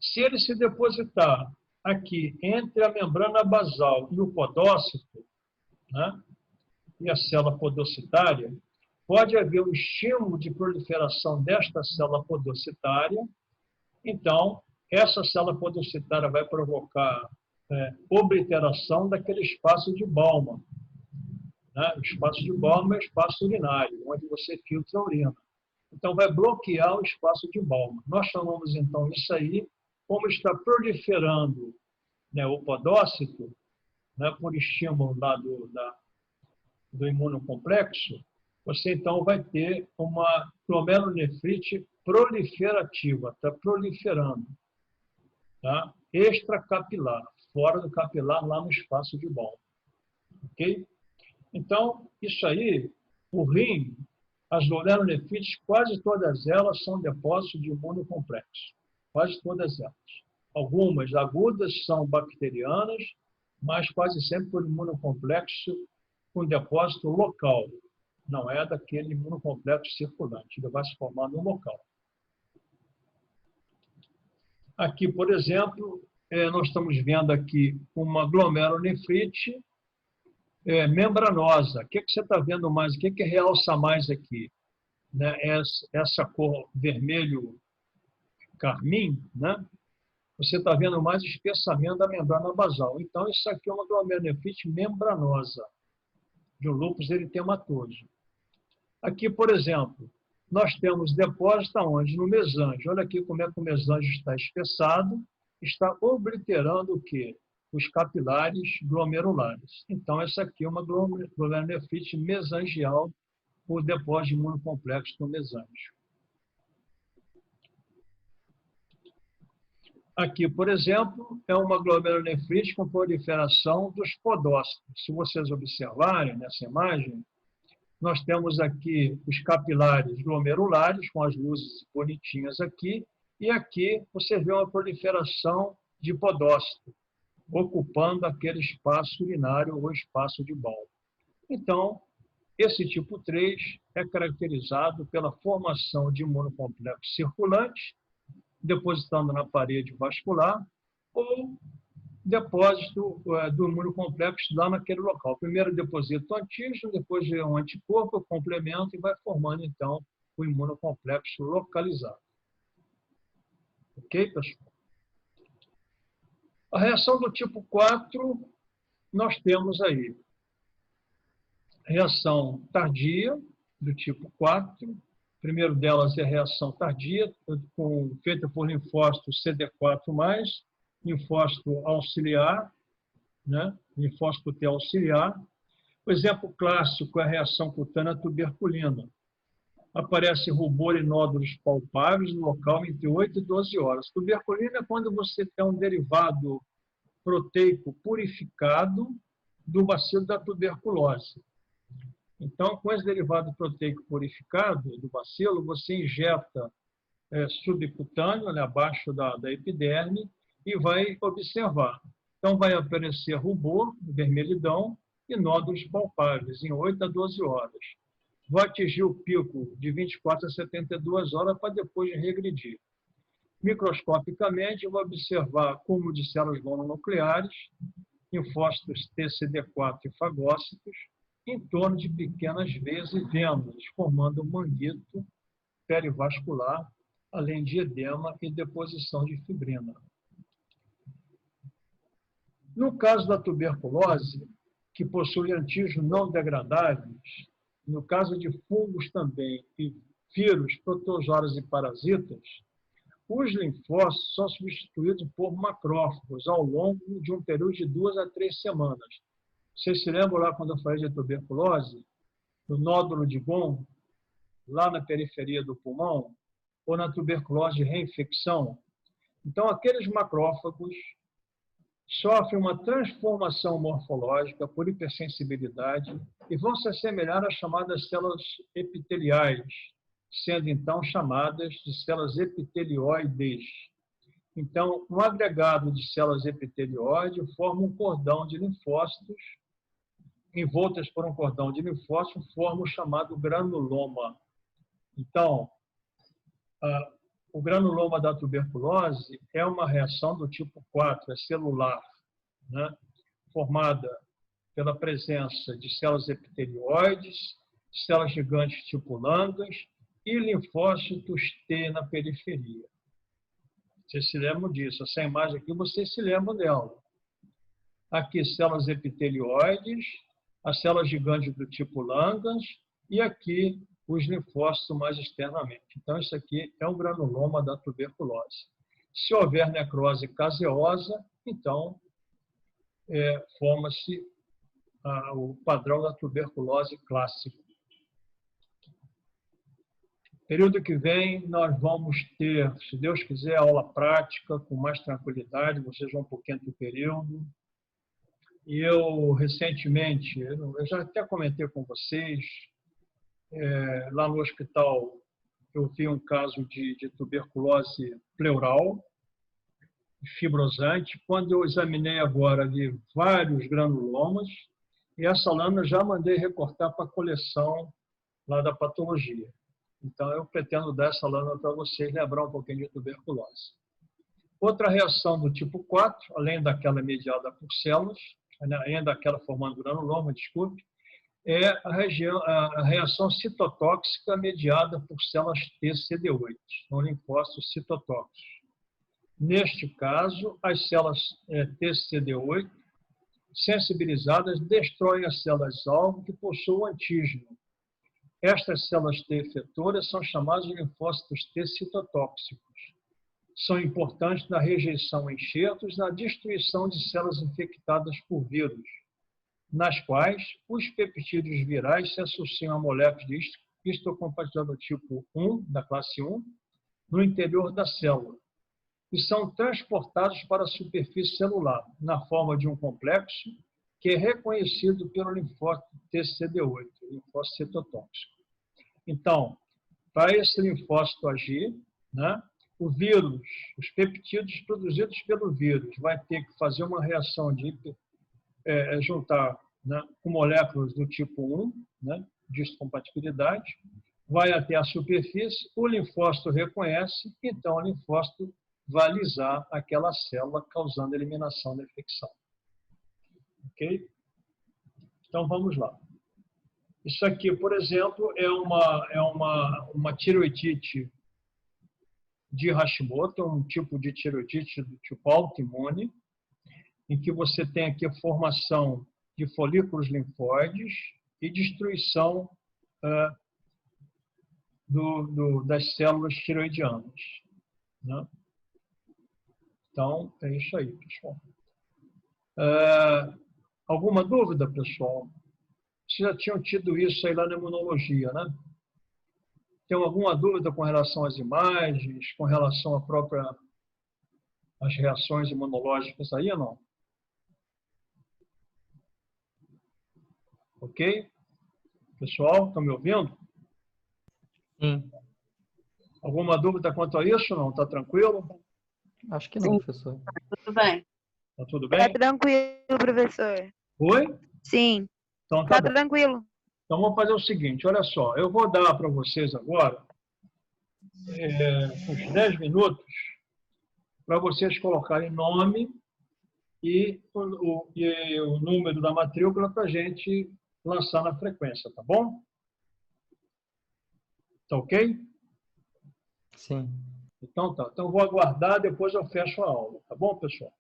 Se ele se depositar aqui entre a membrana basal e o podócito, né, e a célula podocitária, pode haver um estímulo de proliferação desta célula podocitária. Então, essa célula podocitária vai provocar obliteração daquele espaço de Bowman. Né? O espaço de Bowman é o espaço urinário, onde você filtra a urina. Então, vai bloquear o espaço de Bowman. Nós chamamos, então, isso aí, como está proliferando, né, o podócito, né, por estímulo lá do imunocomplexo, você, então, vai ter uma glomerulonefrite proliferativa, está proliferando. Tá? Extracapilar, fora do capilar, lá no espaço de Bowman. Ok? Então, isso aí, o rim, as glomerulonefrites, quase todas elas são depósitos de imunocomplexo. Quase todas elas. Algumas agudas são bacterianas, mas quase sempre por imunocomplexo com depósito local. Não é daquele imunocomplexo circulante. Ele vai se formar no local. Aqui, por exemplo, nós estamos vendo aqui uma glomerulonefrite membranosa. O que você está vendo mais? O que realça mais aqui? Né? Essa cor vermelho carmim, né? Você está vendo mais espessamento da membrana basal. Então, isso aqui é uma glomerulonefrite membranosa, de um lúpus eritematoso. Aqui, por exemplo, nós temos depósito aonde? No mesângio. Olha aqui como é que o mesângio está espessado, está obliterando o quê? Os capilares glomerulares. Então, essa aqui é uma glomerulonefrite mesangial, por depósito de imunocomplexo no mesângio. Aqui, por exemplo, é uma glomerulonefrite com proliferação dos podócitos. Se vocês observarem nessa imagem, nós temos aqui os capilares glomerulares, com as luzes bonitinhas aqui, e aqui você vê uma proliferação de podócito, ocupando aquele espaço urinário ou espaço de Bowman. Então, esse tipo 3 é caracterizado pela formação de imunocomplexo circulante, depositando na parede vascular, ou depósito do imunocomplexo lá naquele local. Primeiro deposita o antígeno, depois vem um anticorpo, o complemento, e vai formando, então, o imunocomplexo localizado. Ok, pessoal? A reação do tipo 4, nós temos aí reação tardia, do tipo 4. O primeiro delas é a reação tardia, feita por linfócito CD4+, linfócito auxiliar, né? Linfócito T auxiliar. O exemplo clássico é a reação cutânea tuberculina. Aparece rubor e nódulos palpáveis no local entre 8 e 12 horas. Tuberculina é quando você tem um derivado proteico purificado do bacilo da tuberculose. Então, com esse derivado proteico purificado do bacilo, você injeta subcutâneo, né, abaixo da epiderme, e vai observar. Então, vai aparecer rubor, vermelhidão, e nódulos palpáveis em 8 a 12 horas. Vai atingir o pico de 24 a 72 horas para depois regredir. Microscopicamente, eu vou observar acúmulo de células mononucleares, linfócitos TCD4 e fagócitos, em torno de pequenas veias e vênulas, formando um manguito perivascular, além de edema e deposição de fibrina. No caso da tuberculose, que possui antígenos não degradáveis, no caso de fungos também e vírus, protozoários e parasitas, os linfócitos são substituídos por macrófagos ao longo de um período de 2 a 3 semanas. Vocês se lembram lá quando eu falei de tuberculose, no nódulo de Gom, lá na periferia do pulmão, ou na tuberculose de reinfecção? Então, aqueles macrófagos sofrem uma transformação morfológica por hipersensibilidade e vão se assemelhar às chamadas células epiteliais, sendo então chamadas de células epitelioides. Então, um agregado de células epitelioides forma um cordão de linfócitos, envoltas por um cordão de linfócitos, forma o chamado granuloma. Então, o granuloma da tuberculose é uma reação do tipo 4, é celular, né? Formada pela presença de células epitelioides, células gigantes tipo Langhans e linfócitos T na periferia. Vocês se lembram disso? Essa imagem aqui, vocês se lembram dela. Aqui, células epitelioides, as células gigantes do tipo Langhans e aqui os linfócitos mais externamente. Então, isso aqui é um granuloma da tuberculose. Se houver necrose caseosa, então, forma-se o padrão da tuberculose clássico. Período que vem, nós vamos ter, se Deus quiser, aula prática, com mais tranquilidade, vocês vão para o 5º período. E eu, recentemente, eu já até comentei com vocês, lá no hospital, eu vi um caso de tuberculose pleural, fibrosante. Quando eu examinei agora, vi vários granulomas, e essa lâmina eu já mandei recortar para a coleção lá da patologia. Então, eu pretendo dar essa lâmina para vocês lembrar um pouquinho de tuberculose. Outra reação do tipo 4, além daquela mediada por células, além daquela formando granuloma, desculpe, é a reação citotóxica mediada por células TCD8, são linfócitos citotóxicos. Neste caso, as células TCD8, sensibilizadas, destroem as células-alvo que possuem antígeno. Estas células T efetoras são chamadas de linfócitos T citotóxicos. São importantes na rejeição a enxertos e na destruição de células infectadas por vírus, nas quais os peptídeos virais se associam a moléculas de histocompatibilidade do tipo 1, da classe 1, no interior da célula, e são transportados para a superfície celular, na forma de um complexo que é reconhecido pelo linfócito TCD8, linfócito citotóxico. Então, para esse linfócito agir, né, o vírus, os peptídeos produzidos pelo vírus, vai ter que fazer uma reação de juntar, né, com moléculas do tipo 1, né, de histocompatibilidade, vai até a superfície, o linfócito reconhece, então o linfócito vai lisar aquela célula, causando a eliminação da infecção. Ok? Então, vamos lá. Isso aqui, por exemplo, é uma tireoidite de Hashimoto, um tipo de tireoidite do tipo autoimune, em que você tem aqui a formação de folículos linfóides e destruição das células tireoidianas, né? Então, é isso aí, pessoal. Alguma dúvida, pessoal? Vocês já tinham tido isso aí lá na imunologia, né? Tem alguma dúvida com relação às imagens, com relação às reações imunológicas aí ou não? Ok? Pessoal, estão me ouvindo? Sim. Alguma dúvida quanto a isso ou não? Está tranquilo? Acho que não, professor. Tudo bem. Está tudo Tá bem? tranquilo, professor. Oi? Sim, Então tá tá bom. tranquilo. Então vamos fazer o seguinte, olha só, eu vou dar para vocês agora uns 10 minutos para vocês colocarem nome e o número da matrícula para a gente lançar na frequência, tá bom? Tá ok? Sim. Então tá. Então vou aguardar, depois eu fecho a aula, tá bom, pessoal?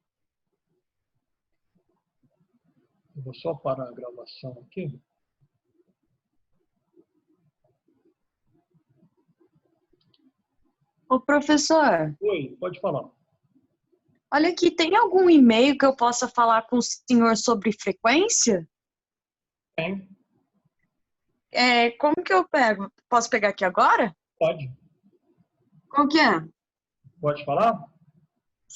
Eu vou só parar a gravação aqui. Ô, professor, Oi, pode falar. olha aqui, tem algum e-mail que eu possa falar com o senhor sobre frequência? Tem? Como que eu pego? Posso pegar aqui agora? Pode. Qual que é? Por Pode falar?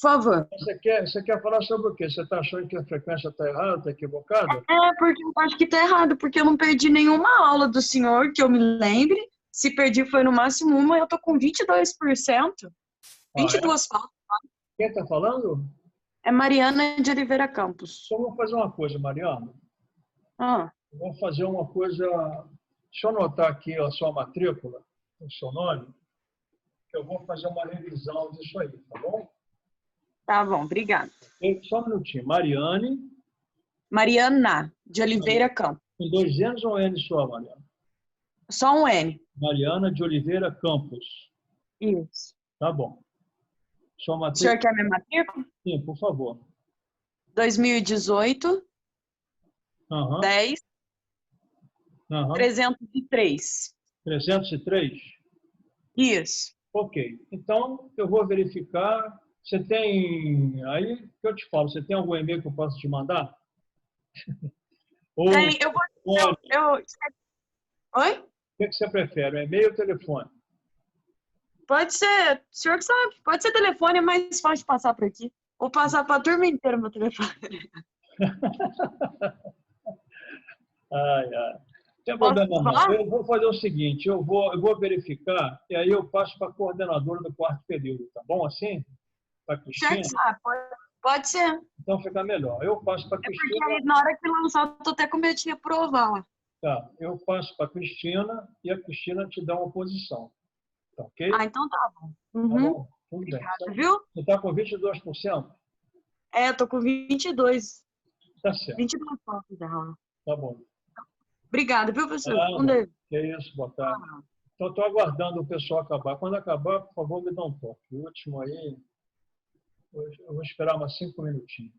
favor. Você quer falar sobre o quê? Você está achando que a frequência está errada, está equivocada? Porque eu acho que tá errado, porque eu não perdi nenhuma aula do senhor, que eu me lembre. Se perdi foi no máximo uma, eu tô com 22%. Ah, é? 22 faltas. Quem está falando? É Mariana de Oliveira Campos. Então, vou fazer uma coisa, Mariana. Ah, Eu vou fazer uma coisa. Deixa eu anotar aqui a sua matrícula, o seu nome, que eu vou fazer uma revisão disso aí, tá bom? tá bom, obrigada. Só um minutinho. Mariane, Mariana de Oliveira Campos. com 2 N's ou N só, Mariana? Só um N. Mariana de Oliveira Campos. Isso. Tá bom. Sua O matrícula? senhor quer minha matrícula? Sim, por favor. 2018, Aham, 10, aham. 303. 303? Isso. Ok. Então, eu vou verificar. Você tem. Aí que eu te falo, você tem algum e-mail que eu possa te mandar? Ou Tem, eu vou. telefone? Oi? O que você prefere, e-mail ou telefone? Pode ser, o senhor que sabe, pode ser telefone, é mais fácil de passar por aqui. Vou passar para a turma inteira meu telefone. Ai, ai. Não tem Posso problema não. falar? Eu vou fazer o seguinte, eu vou verificar e aí eu passo para a coordenadora do quarto período, tá bom assim? Para a O senhor Cristina? que sabe, pode ser. Então fica melhor. Eu passo para a É porque Cristina, aí, na hora que lançar, eu tô até com medo de reprovar. tá? Eu passo para a Cristina e a Cristina te dá uma posição, tá ok? Ah, então tá bom. Tá Uhum. bom, tudo bem. Obrigada, viu? Você está com 22%? Eu tô com 22. Tá certo, 22 pontos dela. tá bom. Obrigada, viu, professor? Ah, Um não. dedo. Que isso, boa tarde. Então, estou aguardando o pessoal acabar. Quando acabar, por favor, me dá um toque. O último aí, eu vou esperar umas 5 minutinhos.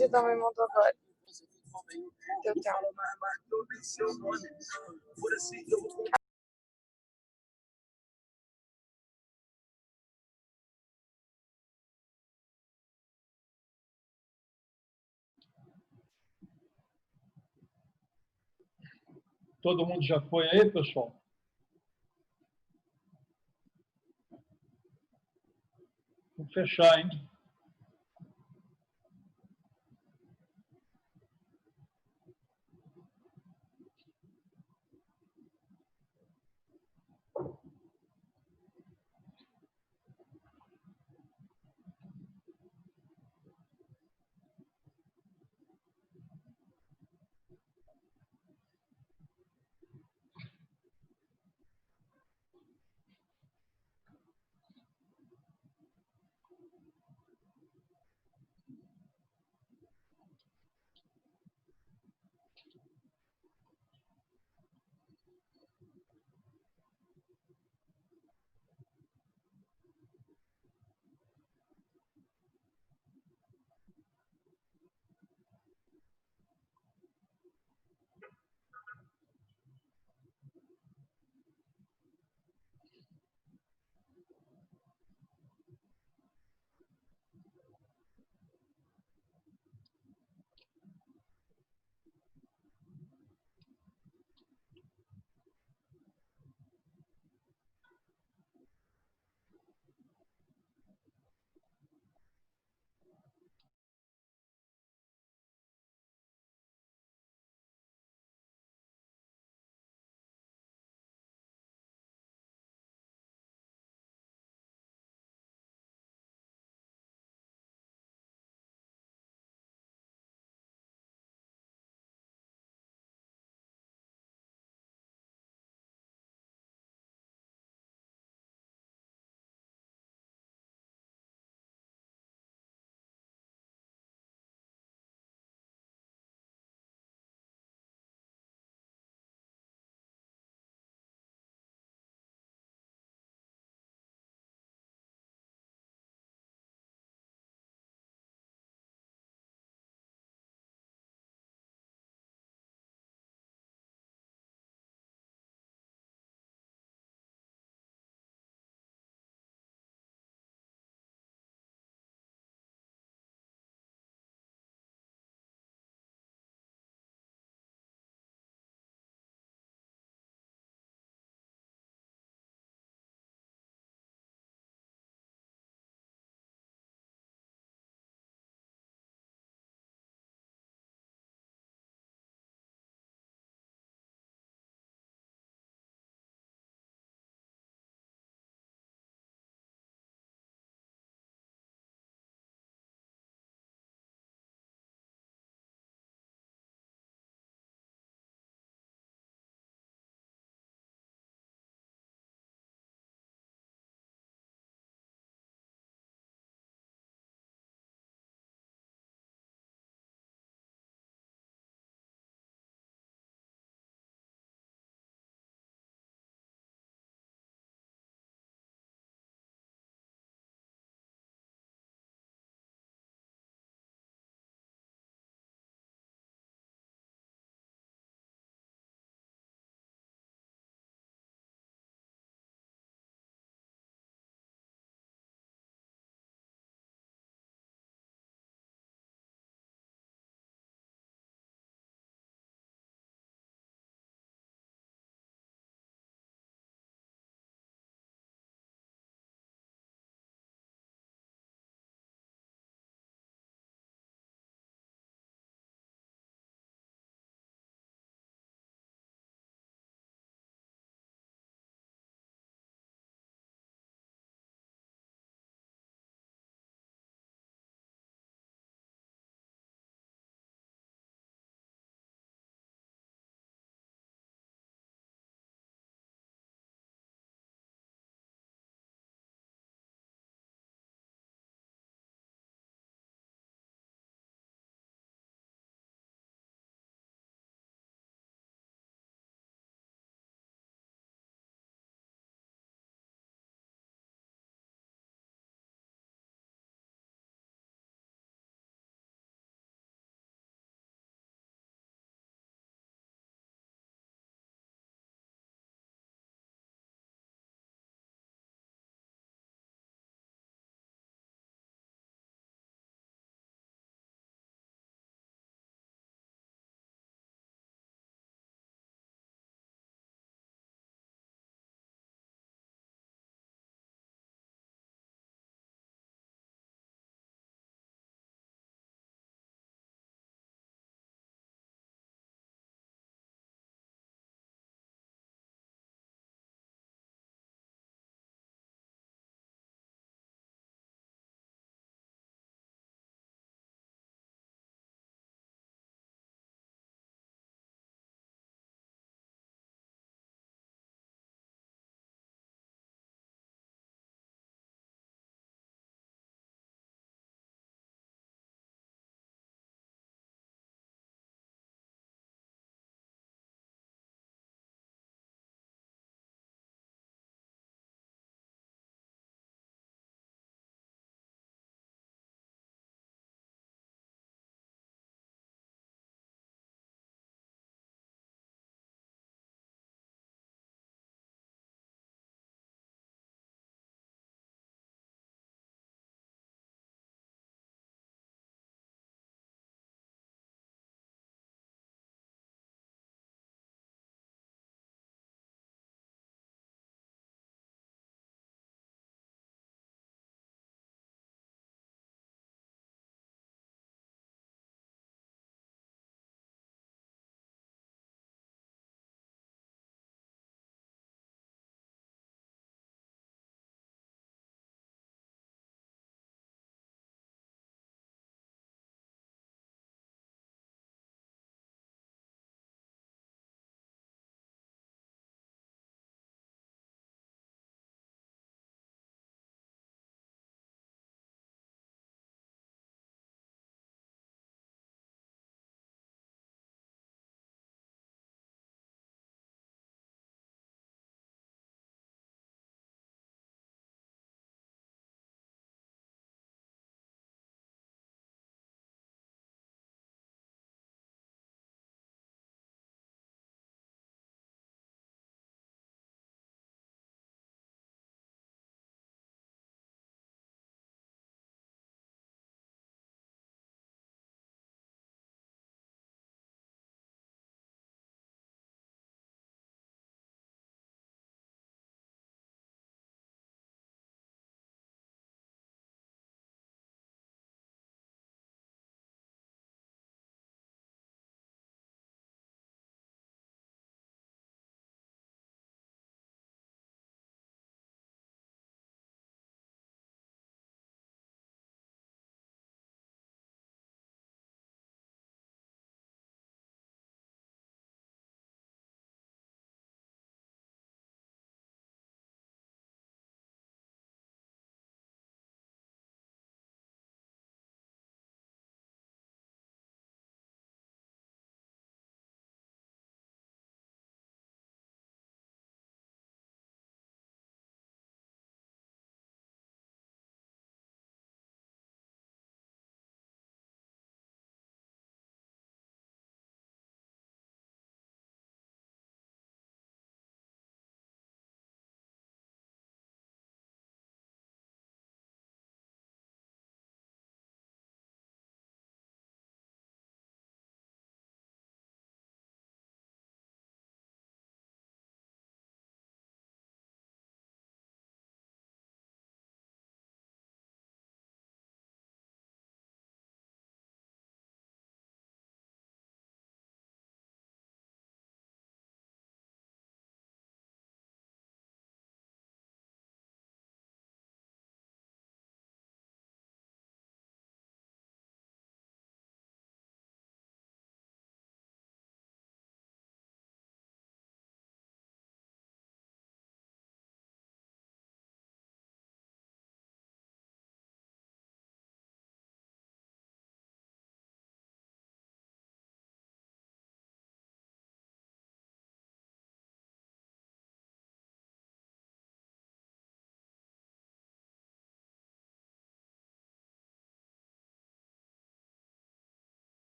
Você também montou agora. Teu tempo. Todo mundo já foi aí, pessoal? Vou fechar, hein?